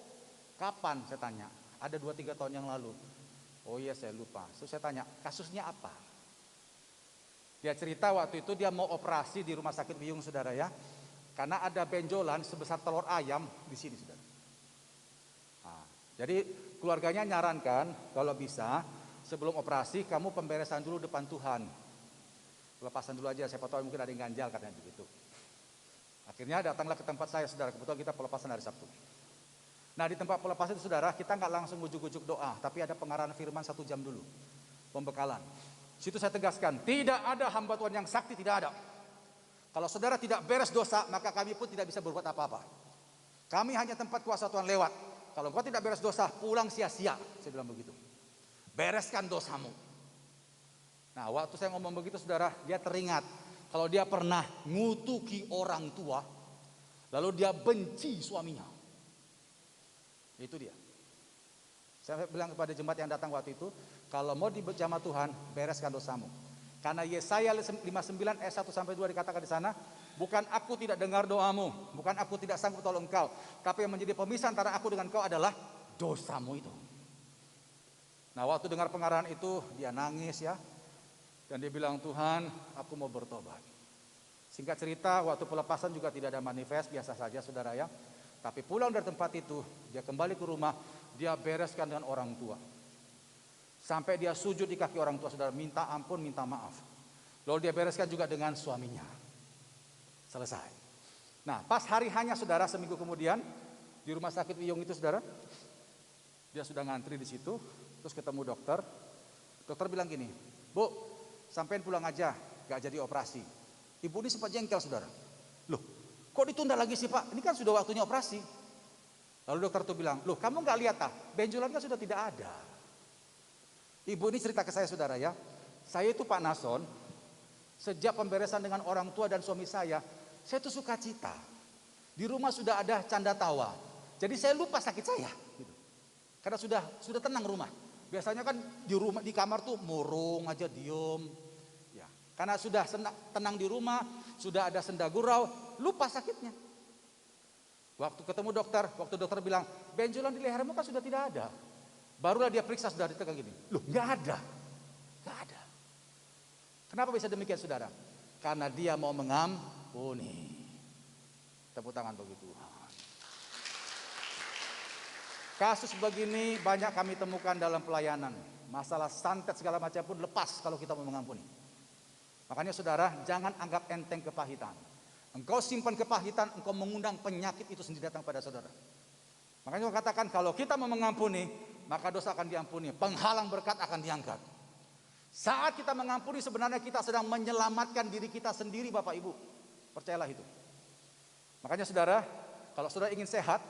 kapan? Saya tanya. Ada 2-3 tahun yang lalu. Oh iya saya lupa. Terus saya tanya, kasusnya apa? Dia cerita waktu itu dia mau operasi di rumah sakit Wiyung saudara ya. Karena ada benjolan sebesar telur ayam di sini saudara. Nah, jadi keluarganya nyarankan kalau bisa sebelum operasi kamu pemberesan dulu depan Tuhan. Pelepasan dulu aja, siapa tahu mungkin ada yang ganjal katanya begitu. Akhirnya datanglah ke tempat saya saudara, kebetulan kita pelepasan hari Sabtu. Nah di tempat pelepasan itu saudara, kita nggak langsung ujuk-ujuk doa, tapi ada pengarahan firman 1 jam dulu, pembekalan. Situ saya tegaskan, tidak ada hamba Tuhan yang sakti, tidak ada. Kalau saudara tidak beres dosa, maka kami pun tidak bisa berbuat apa-apa. Kami hanya tempat kuasa Tuhan lewat. Kalau engkau tidak beres dosa, pulang sia-sia, saya bilang begitu. Bereskan dosamu. Nah waktu saya ngomong begitu saudara, dia teringat kalau dia pernah ngutuki orang tua, lalu dia benci suaminya. Itu dia. Saya bilang kepada jemaat yang datang waktu itu, kalau mau dijamah Tuhan, bereskan dosamu. Karena Yesaya 59 ayat 1 sampai 2 dikatakan di sana, bukan aku tidak dengar doamu, bukan aku tidak sanggup tolong engkau, tapi yang menjadi pemisah antara aku dengan engkau adalah dosamu itu. Nah, waktu dengar pengarahan itu, dia nangis ya. Dan dia bilang, Tuhan, aku mau bertobat. Singkat cerita, waktu pelepasan juga tidak ada manifest, biasa saja saudara ya. Tapi pulang dari tempat itu, dia kembali ke rumah, dia bereskan dengan orang tua. Sampai dia sujud di kaki orang tua, saudara, minta ampun, minta maaf. Lalu dia bereskan juga dengan suaminya. Selesai. Nah, pas hari hanya saudara, seminggu kemudian, di rumah sakit Wiyung itu saudara, dia sudah ngantri di situ, terus ketemu dokter. Dokter bilang gini, Bu, sampein pulang aja, gak jadi operasi. Ibu ini sempat jengkel saudara. Loh, kok ditunda lagi sih Pak? Ini kan sudah waktunya operasi. Lalu dokter tuh bilang, loh kamu gak lihat ah, benjolan kan sudah tidak ada. Ibu ini cerita ke saya saudara ya, saya itu Pak Nason, sejak pemberesan dengan orang tua dan suami saya tuh suka cita. Di rumah sudah ada canda tawa, jadi saya lupa sakit saya. Gitu. Karena sudah tenang rumah. Biasanya kan di rumah di kamar tuh murung aja diem. Ya, karena sudah tenang di rumah, sudah ada senda gurau, lupa sakitnya. Waktu ketemu dokter, waktu dokter bilang benjolan di lehermu kan sudah tidak ada. Barulah dia periksa saudara, ditekan gini. Loh nggak ada. Nggak ada. Kenapa bisa demikian saudara? Karena dia mau mengampuni. Tepuk tangan bagi Tuhan. Kasus begini banyak kami temukan dalam pelayanan. Masalah santet segala macam pun lepas kalau kita mau mengampuni. Makanya saudara, jangan anggap enteng kepahitan. Engkau simpan kepahitan, engkau mengundang penyakit itu sendiri datang pada saudara. Makanya saya katakan kalau kita mau mengampuni, maka dosa akan diampuni. Penghalang berkat akan diangkat. Saat kita mengampuni sebenarnya kita sedang menyelamatkan diri kita sendiri Bapak Ibu. Percayalah itu. Makanya saudara, kalau saudara ingin sehat,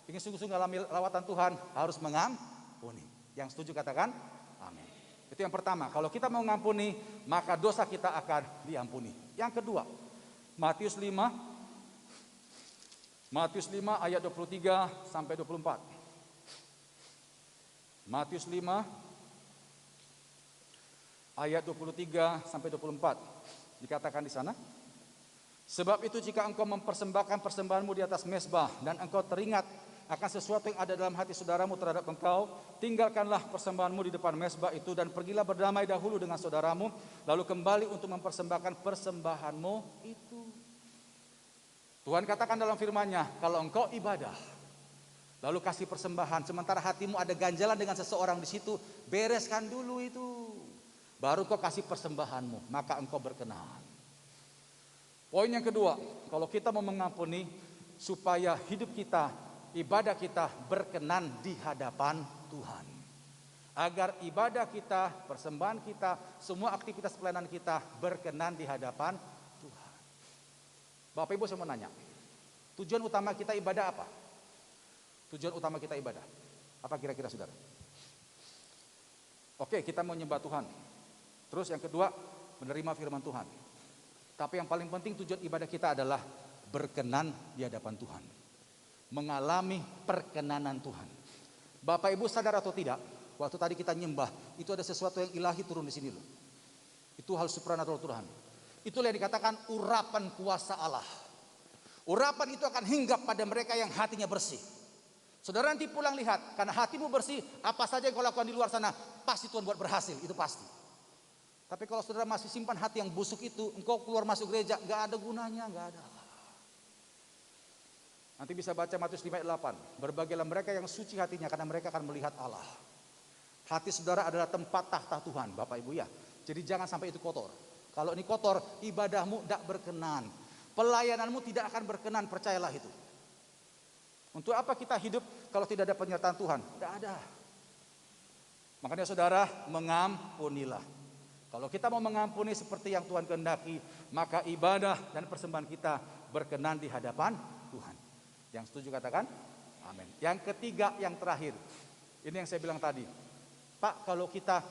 ingin sungguh-sungguh alami lawatan Tuhan, harus mengampuni. Yang setuju katakan amin. Itu yang pertama, kalau kita mau mengampuni, maka dosa kita akan diampuni. Yang kedua, Matius 5 ayat 23 sampai 24. Matius 5 ayat 23 sampai 24. Dikatakan di sana, sebab itu jika engkau mempersembahkan persembahanmu di atas mezbah dan engkau teringat akan sesuatu yang ada dalam hati saudaramu terhadap engkau, tinggalkanlah persembahanmu di depan mezbah itu dan pergilah berdamai dahulu dengan saudaramu, lalu kembali untuk mempersembahkan persembahanmu itu. Tuhan katakan dalam firman-Nya, kalau engkau ibadah, lalu kasih persembahan, sementara hatimu ada ganjalan dengan seseorang di situ, bereskan dulu itu. Baru kau kasih persembahanmu, maka engkau berkenan. Poin yang kedua, kalau kita mau mengampuni, supaya hidup kita, ibadah kita berkenan di hadapan Tuhan. Agar ibadah kita, persembahan kita, semua aktivitas pelayanan kita berkenan di hadapan Tuhan. Bapak Ibu saya mau nanya, tujuan utama kita ibadah apa? Tujuan utama kita ibadah, apa kira-kira saudara? Oke, kita mau nyembah Tuhan. Terus yang kedua, menerima firman Tuhan. Tapi yang paling penting tujuan ibadah kita adalah berkenan di hadapan Tuhan. Mengalami perkenanan Tuhan. Bapak Ibu sadar atau tidak, waktu tadi kita nyembah, itu ada sesuatu yang ilahi turun di sini loh. Itu hal supranatural Tuhan. Itulah yang dikatakan urapan kuasa Allah. Urapan itu akan hinggap pada mereka yang hatinya bersih. Saudara nanti pulang lihat, karena hatimu bersih, apa saja yang kau lakukan di luar sana, pasti Tuhan buat berhasil, itu pasti. Tapi kalau saudara masih simpan hati yang busuk itu, engkau keluar masuk gereja, gak ada gunanya, gak ada. Nanti bisa baca Matius 5 ayat 8. Berbahagialah mereka yang suci hatinya, karena mereka akan melihat Allah. Hati saudara adalah tempat tahta Tuhan, Bapak Ibu ya. Jadi jangan sampai itu kotor. Kalau ini kotor, ibadahmu tidak berkenan. Pelayananmu tidak akan berkenan, percayalah itu. Untuk apa kita hidup kalau tidak ada penyertaan Tuhan? Tidak ada. Makanya saudara, mengampunilah. Kalau kita mau mengampuni seperti yang Tuhan kehendaki, maka ibadah dan persembahan kita berkenan di hadapan Tuhan. Yang setuju katakan amin. Yang ketiga, yang terakhir, ini yang saya bilang tadi. Pak, kalau kita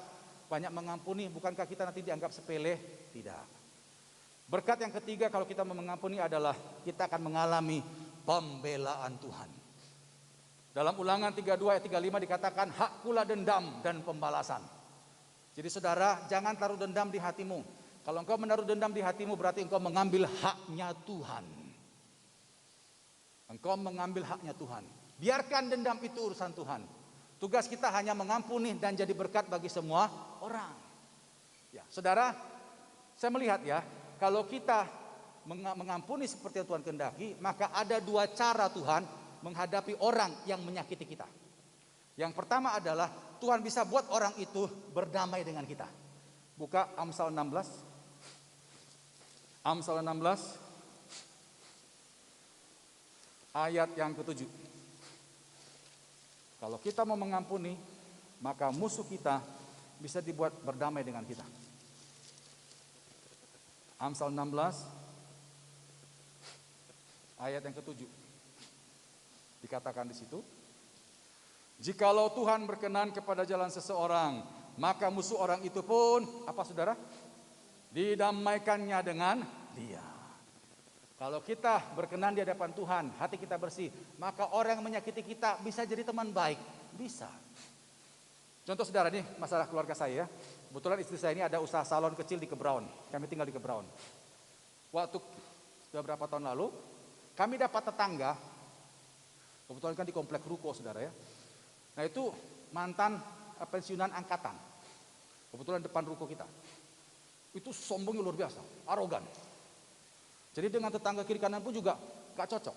banyak mengampuni, bukankah kita nanti dianggap sepele? Tidak. Berkat yang ketiga kalau kita mau mengampuni adalah kita akan mengalami pembelaan Tuhan. Dalam Ulangan 32 ayat 35 dikatakan, hak pula dendam dan pembalasan. Jadi saudara, jangan taruh dendam di hatimu. Kalau engkau menaruh dendam di hatimu, berarti engkau mengambil haknya Tuhan. Engkau mengambil haknya Tuhan. Biarkan dendam itu urusan Tuhan. Tugas kita hanya mengampuni dan jadi berkat bagi semua orang. Ya, saudara, saya melihat ya, kalau kita mengampuni seperti yang Tuhan kehendaki, maka ada dua cara Tuhan menghadapi orang yang menyakiti kita. Yang pertama adalah Tuhan bisa buat orang itu berdamai dengan kita. Buka Amsal 16. Amsal 16 ayat yang ke-7. Kalau kita mau mengampuni, maka musuh kita bisa dibuat berdamai dengan kita. Amsal 16 ayat yang ke-7. Dikatakan di situ, jikalau Tuhan berkenan kepada jalan seseorang, maka musuh orang itu pun, apa saudara? Didamaikannya dengan dia. Kalau kita berkenan di hadapan Tuhan, hati kita bersih, maka orang yang menyakiti kita bisa jadi teman baik. Bisa. Contoh saudara nih, masalah keluarga saya ya. Kebetulan istri saya ini ada usaha salon kecil di Kebraun. Kami tinggal di Kebraun. Waktu beberapa tahun lalu, kami dapat tetangga. Kebetulan kan di komplek ruko saudara ya. Nah itu mantan pensiunan angkatan. Kebetulan depan ruko kita. Itu sombongnya luar biasa, arogan. Jadi dengan tetangga kiri kanan pun juga gak cocok.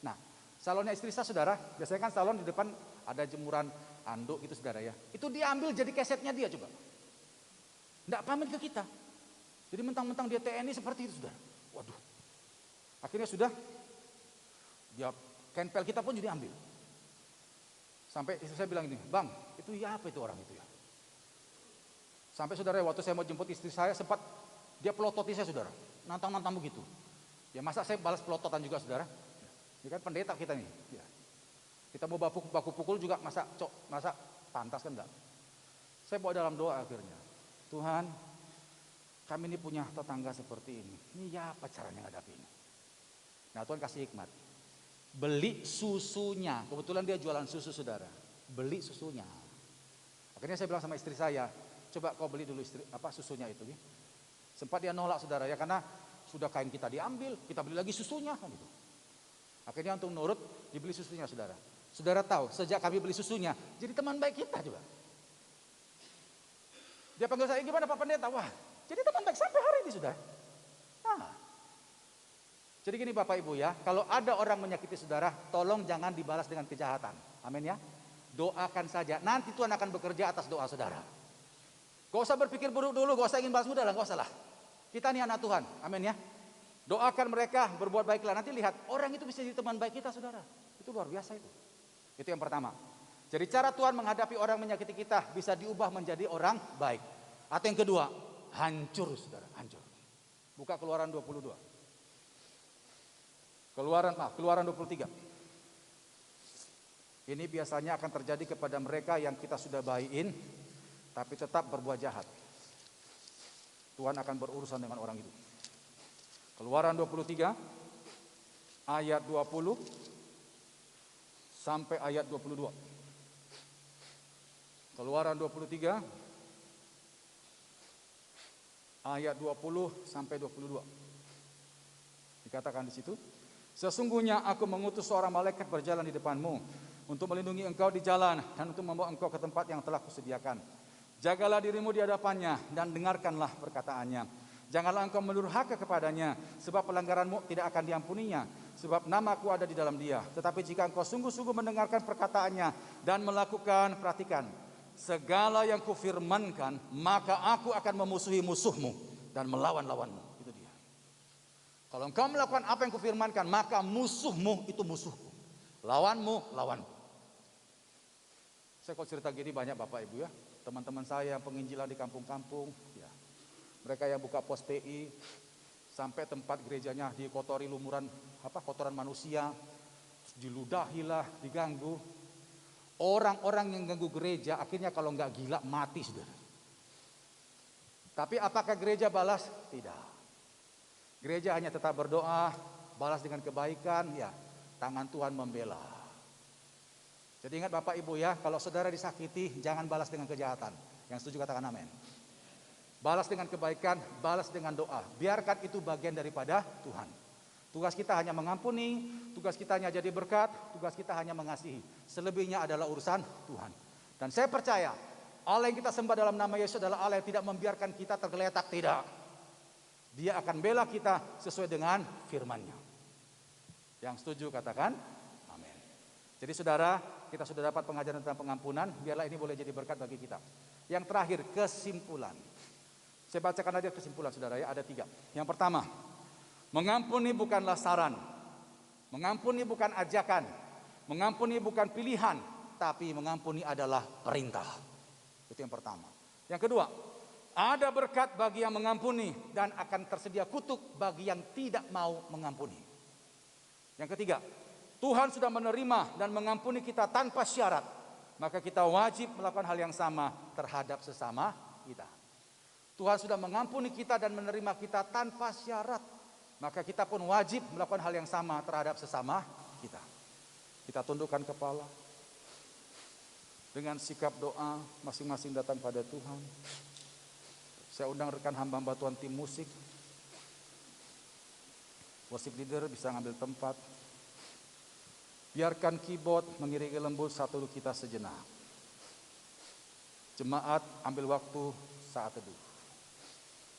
Nah, salonnya istri saya saudara, biasanya kan salon di depan ada jemuran anduk gitu saudara ya. Itu diambil jadi kesetnya dia coba. Nggak pamit ke kita. Jadi mentang-mentang dia TNI seperti itu saudara. Waduh. Akhirnya sudah, dia kenpel kita pun jadi ambil. Sampai istri saya bilang ini, bang, itu ya apa itu orang itu ya. Sampai saudara waktu saya mau jemput istri saya sempat dia pelototi saya saudara. Nantang-nantang begitu. Ya masa saya balas pelototan juga saudara. Ini kan pendeta kita nih. Ya. Kita mau baku pukul juga masa pantas kan enggak. Saya bawa dalam doa akhirnya. Tuhan, kami ini punya tetangga seperti ini. Ini ya apa caranya hadapi ini? Nah Tuhan kasih hikmat. Beli susunya. Kebetulan dia jualan susu saudara. Beli susunya. Akhirnya saya bilang sama istri saya, coba kau beli dulu susunya itu. Sempat dia nolak saudara ya, karena sudah kain kita diambil, kita beli lagi susunya kan gitu. Akhirnya untuk nurut dibeli susunya saudara. Saudara tahu sejak kami beli susunya jadi teman baik kita juga. Dia panggil saya, gimana Pak Pendeta? Wah, jadi teman baik sampai hari ini sudah. Nah, jadi gini Bapak Ibu ya, kalau ada orang menyakiti saudara, tolong jangan dibalas dengan kejahatan. Amin ya. Doakan saja, nanti Tuhan akan bekerja atas doa saudara. Gak usah berpikir buruk dulu, gak usah ingin balas mudah lah, gak usah lah. Kita ini anak Tuhan, amin ya. Doakan mereka, berbuat baiklah. Nanti lihat, orang itu bisa jadi teman baik kita saudara. Itu luar biasa itu. Itu yang pertama. Jadi cara Tuhan menghadapi orang menyakiti kita bisa diubah menjadi orang baik. Atau yang kedua, hancur saudara, hancur. Buka Keluaran 22. Keluaran 23. Ini biasanya akan terjadi kepada mereka yang kita sudah baiin, tapi tetap berbuat jahat, Tuhan akan berurusan dengan orang itu. Keluaran 23 ayat 20 sampai ayat 22. Keluaran 23 ayat 20 sampai 22. Dikatakan di situ, sesungguhnya aku mengutus seorang malaikat berjalan di depanmu untuk melindungi engkau di jalan dan untuk membawa engkau ke tempat yang telah kusediakan. Jagalah dirimu di hadapannya dan dengarkanlah perkataannya. Janganlah engkau mendurhaka kepadanya, sebab pelanggaranmu tidak akan diampuninya, sebab namaku ada di dalam dia. Tetapi jika engkau sungguh-sungguh mendengarkan perkataannya dan melakukan, perhatikan, segala yang kufirmankan, maka aku akan memusuhi musuhmu dan melawan-lawanmu. Itu dia. Kalau engkau melakukan apa yang kufirmankan, maka musuhmu itu musuhku, lawanmu lawanku. Saya kalau cerita gini banyak Bapak Ibu ya, teman-teman saya yang penginjilan di kampung-kampung, ya, mereka yang buka pos TI, sampai tempat gerejanya dikotori lumuran kotoran manusia, diludahilah, diganggu. Orang-orang yang ganggu gereja akhirnya kalau nggak gila mati sudah. Tapi apakah gereja balas? Tidak. Gereja hanya tetap berdoa, balas dengan kebaikan, ya, tangan Tuhan membela. Jadi ingat Bapak Ibu ya, kalau saudara disakiti jangan balas dengan kejahatan. Yang setuju katakan amin. Balas dengan kebaikan, balas dengan doa. Biarkan itu bagian daripada Tuhan. Tugas kita hanya mengampuni, tugas kita hanya jadi berkat, tugas kita hanya mengasihi. Selebihnya adalah urusan Tuhan. Dan saya percaya, Allah yang kita sembah dalam nama Yesus adalah Allah yang tidak membiarkan kita tergeletak, tidak. Dia akan bela kita sesuai dengan firman-Nya. Yang setuju katakan amin. Jadi saudara, kita sudah dapat pengajaran tentang pengampunan, biarlah ini boleh jadi berkat bagi kita. Yang terakhir, kesimpulan. Saya bacakan aja kesimpulan saudara ya, ada 3. Yang pertama, mengampuni bukanlah saran, mengampuni bukan ajakan, mengampuni bukan pilihan, tapi mengampuni adalah perintah. Itu yang pertama. Yang kedua, ada berkat bagi yang mengampuni dan akan tersedia kutuk bagi yang tidak mau mengampuni. Yang ketiga, Tuhan sudah menerima dan mengampuni kita tanpa syarat, maka kita wajib melakukan hal yang sama terhadap sesama kita. Tuhan sudah mengampuni kita dan menerima kita tanpa syarat, maka kita pun wajib melakukan hal yang sama terhadap sesama kita. Kita tundukkan kepala dengan sikap doa, masing-masing datang pada Tuhan. Saya undang rekan hamba-hamba Tuhan tim musik, worship leader bisa ngambil tempat. Biarkan keyboard mengiringi lembut satu kita sejenak. Jemaat ambil waktu saat teduh.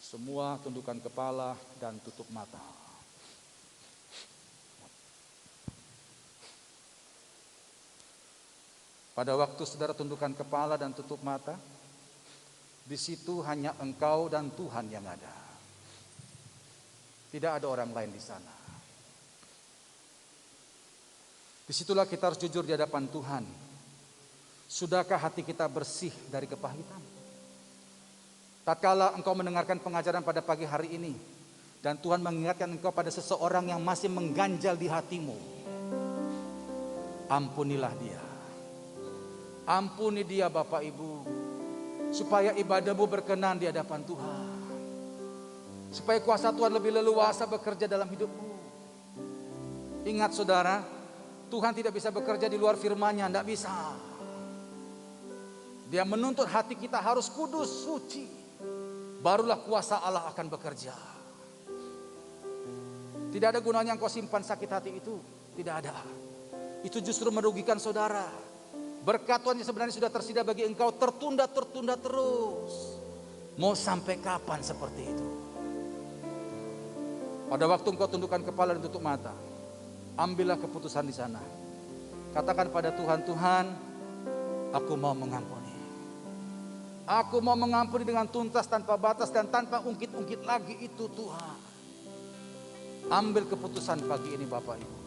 Semua tundukkan kepala dan tutup mata. Pada waktu saudara tundukkan kepala dan tutup mata, di situ hanya engkau dan Tuhan yang ada. Tidak ada orang lain di sana. Disitulah kita harus jujur di hadapan Tuhan. Sudahkah hati kita bersih dari kepahitan? Tatkala engkau mendengarkan pengajaran pada pagi hari ini dan Tuhan mengingatkan engkau pada seseorang yang masih mengganjal di hatimu, ampunilah dia. Ampuni dia Bapak Ibu, supaya ibadahmu berkenan di hadapan Tuhan, supaya kuasa Tuhan lebih leluasa bekerja dalam hidupmu. Ingat saudara, Tuhan tidak bisa bekerja di luar firman-Nya, tidak bisa. Dia menuntut hati kita harus kudus, suci. Barulah kuasa Allah akan bekerja. Tidak ada gunanya engkau simpan sakit hati itu. Tidak ada. Itu justru merugikan saudara. Berkat Tuhan yang sebenarnya sudah tersedia bagi engkau tertunda terus. Mau sampai kapan seperti itu? Pada waktu engkau tundukkan kepala dan tutup mata, ambillah keputusan di sana. Katakan pada Tuhan, Tuhan, aku mau mengampuni. Aku mau mengampuni dengan tuntas, tanpa batas dan tanpa ungkit-ungkit lagi itu Tuhan. Ambil keputusan pagi ini Bapak Ibu.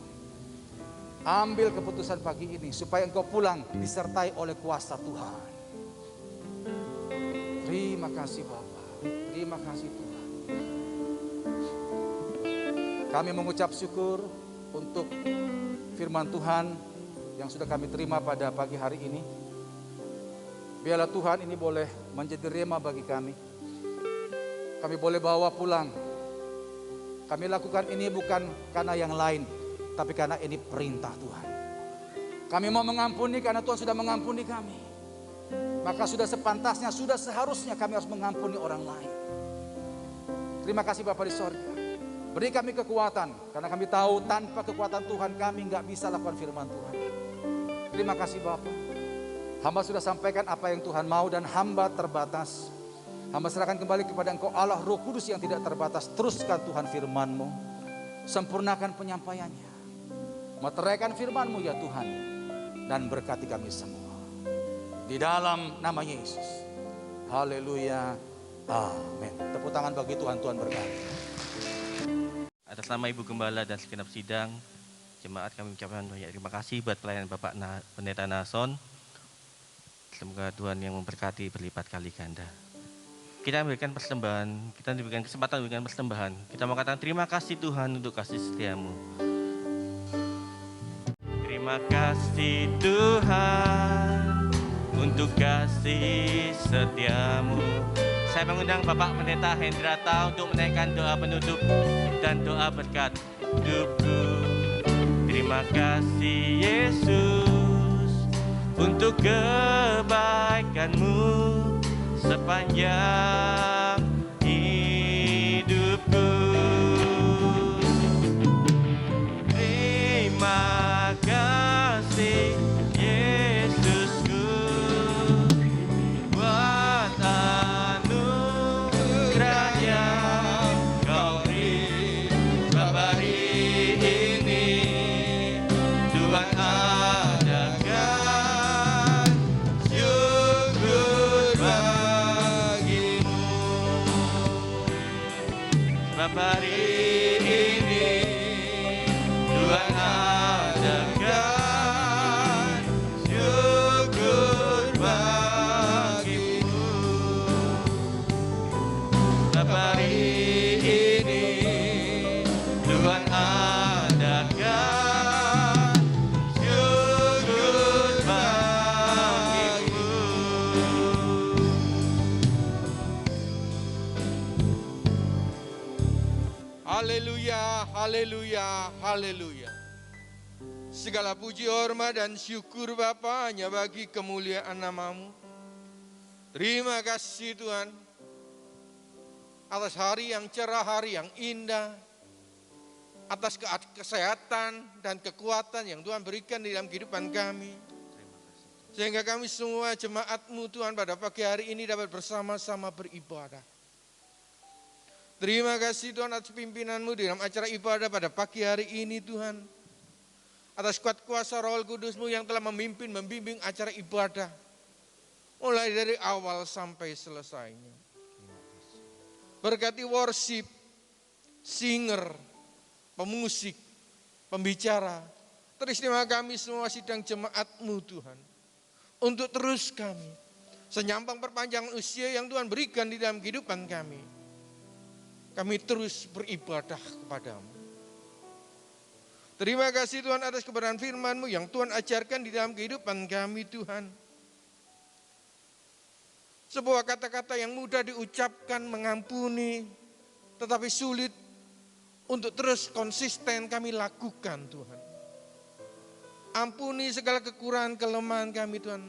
Ambil keputusan pagi ini supaya engkau pulang disertai oleh kuasa Tuhan. Terima kasih Bapak. Terima kasih Tuhan. Kami mengucap syukur untuk firman Tuhan yang sudah kami terima pada pagi hari ini. Biarlah Tuhan ini boleh menjadi rema bagi kami. Kami boleh bawa pulang. Kami lakukan ini bukan karena yang lain, tapi karena ini perintah Tuhan. Kami mau mengampuni karena Tuhan sudah mengampuni kami. Maka sudah sepantasnya, sudah seharusnya kami harus mengampuni orang lain. Terima kasih Bapa di sorga. Beri kami kekuatan, karena kami tahu tanpa kekuatan Tuhan kami nggak bisa lakukan firman Tuhan. Terima kasih Bapa. Hamba sudah sampaikan apa yang Tuhan mau dan hamba terbatas. Hamba serahkan kembali kepada Engkau Allah Roh Kudus yang tidak terbatas. Teruskan Tuhan firman-Mu. Sempurnakan penyampaiannya. Meteraikan firman-Mu ya Tuhan. Dan berkati kami semua. Di dalam nama Yesus. Haleluya. Amin. Tepuk tangan bagi Tuhan, Tuhan berkati. Atas nama Ibu Gembala dan segenap sidang, jemaat kami ucapkan banyak terima kasih buat pelayanan Bapak Pendeta Nason. Semoga Tuhan yang memberkati berlipat kali ganda. Kita memberikan persembahan, kita diberikan kesempatan memberikan persembahan. Kita mau katakan terima kasih Tuhan untuk kasih setiamu. Terima kasih Tuhan untuk kasih setiamu. Saya mengundang Bapak Pendeta Hendrata untuk menaikkan doa penutup dan doa berkat hidupku. Terima kasih Yesus untuk kebaikan-Mu sepanjang hidupku. Terima kasih Yesusku buat anugerah yang Kau beri hari ini. Tuhan adakan syukur bagimu. Sebab hari ini Tuhan adakan syukur bagimu. Sebab hari ini Tuhan adakan syukur bagimu. Haleluya, haleluya, haleluya. Segala puji, hormat, dan syukur Bapa hanya bagi kemuliaan nama-Mu. Terima kasih Tuhan atas hari yang cerah, hari yang indah, atas kesehatan dan kekuatan yang Tuhan berikan di dalam kehidupan kami. Sehingga kami semua jemaat-Mu Tuhan pada pagi hari ini dapat bersama-sama beribadah. Terima kasih Tuhan atas pimpinan-Mu di dalam acara ibadah pada pagi hari ini Tuhan. Atas kuat kuasa Roh Kudus-Mu yang telah memimpin, membimbing acara ibadah. Mulai dari awal sampai selesainya. Berkati worship, singer, pemusik, pembicara. Teristimewa kami semua sidang jemaat-Mu Tuhan. Untuk terus kami, senyampang perpanjangan usia yang Tuhan berikan di dalam kehidupan kami. Kami terus beribadah kepada-Mu. Terima kasih Tuhan atas kebenaran firman-Mu yang Tuhan ajarkan di dalam kehidupan kami Tuhan. Sebuah kata-kata yang mudah diucapkan, mengampuni, tetapi sulit untuk terus konsisten kami lakukan Tuhan. Ampuni segala kekurangan, kelemahan kami Tuhan.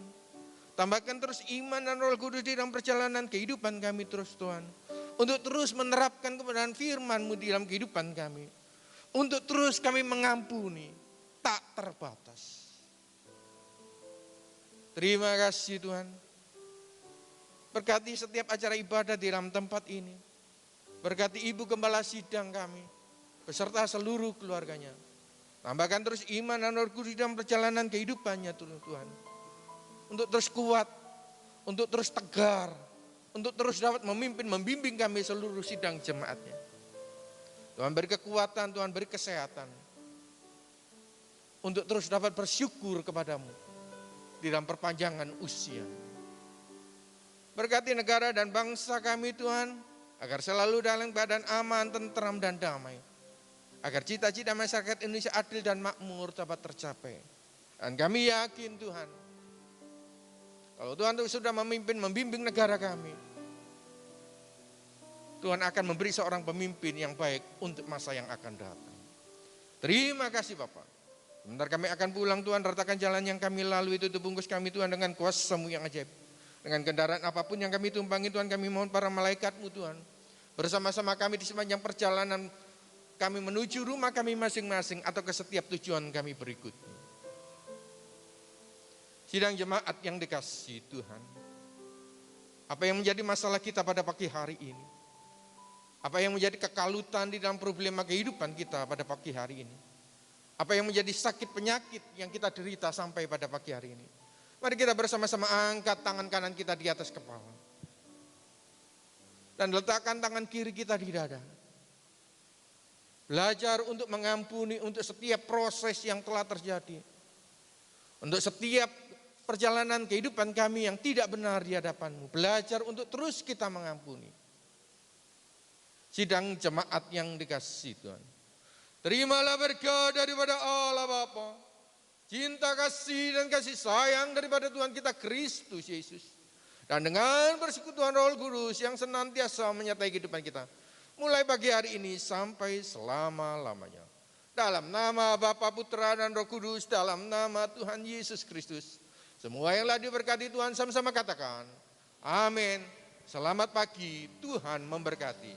Tambahkan terus iman dan Roh Kudus di dalam perjalanan kehidupan kami terus Tuhan. Untuk terus menerapkan kebenaran firman-Mu di dalam kehidupan kami. Untuk terus kami mengampuni, tak terbatas. Terima kasih Tuhan. Berkati setiap acara ibadah di dalam tempat ini. Berkati Ibu Gembala sidang kami, beserta seluruh keluarganya. Tambahkan terus iman dan Roh Kudus di dalam perjalanan kehidupannya Tuhan. Untuk terus kuat, untuk terus tegar, untuk terus dapat memimpin, membimbing kami seluruh sidang jemaatnya. Tuhan beri kekuatan, Tuhan beri kesehatan. Untuk terus dapat bersyukur kepada-Mu di dalam perpanjangan usia. Berkati negara dan bangsa kami Tuhan, agar selalu dalam keadaan aman, tentram, dan damai. Agar cita-cita masyarakat Indonesia adil dan makmur dapat tercapai. Dan kami yakin Tuhan, Kalau Tuhan sudah membimbing negara kami, Tuhan akan memberi seorang pemimpin yang baik untuk masa yang akan datang. Terima kasih Bapak. Sebentar kami akan pulang Tuhan, ratakan jalan yang kami lalui itu, bungkus kami Tuhan dengan kuasa-Mu yang ajaib. Dengan kendaraan apapun yang kami tumpangi Tuhan, kami mohon para malaikat-Mu Tuhan, bersama-sama kami di sepanjang perjalanan kami menuju rumah kami masing-masing atau ke setiap tujuan kami berikutnya. Sidang jemaat yang dikasihi Tuhan, apa yang menjadi masalah kita pada pagi hari ini? Apa yang menjadi kekalutan di dalam problema kehidupan kita pada pagi hari ini? Apa yang menjadi sakit penyakit yang kita derita sampai pada pagi hari ini? Mari kita bersama-sama angkat tangan kanan kita di atas kepala. Dan letakkan tangan kiri kita di dada. Belajar untuk mengampuni untuk setiap proses yang telah terjadi. Untuk setiap perjalanan kehidupan kami yang tidak benar di hadapan-Mu. Belajar untuk terus kita mengampuni. Sidang jemaat yang dikasihi Tuhan, terimalah berkat daripada Allah Bapa, cinta kasih dan kasih sayang daripada Tuhan kita Kristus Yesus, dan dengan persekutuan Roh Kudus yang senantiasa menyertai kehidupan kita, mulai pagi hari ini sampai selama-lamanya. Dalam nama Bapa, Putra, dan Roh Kudus, dalam nama Tuhan Yesus Kristus. Semua yang telah diberkati Tuhan sama-sama katakan, amin. Selamat pagi, Tuhan memberkati.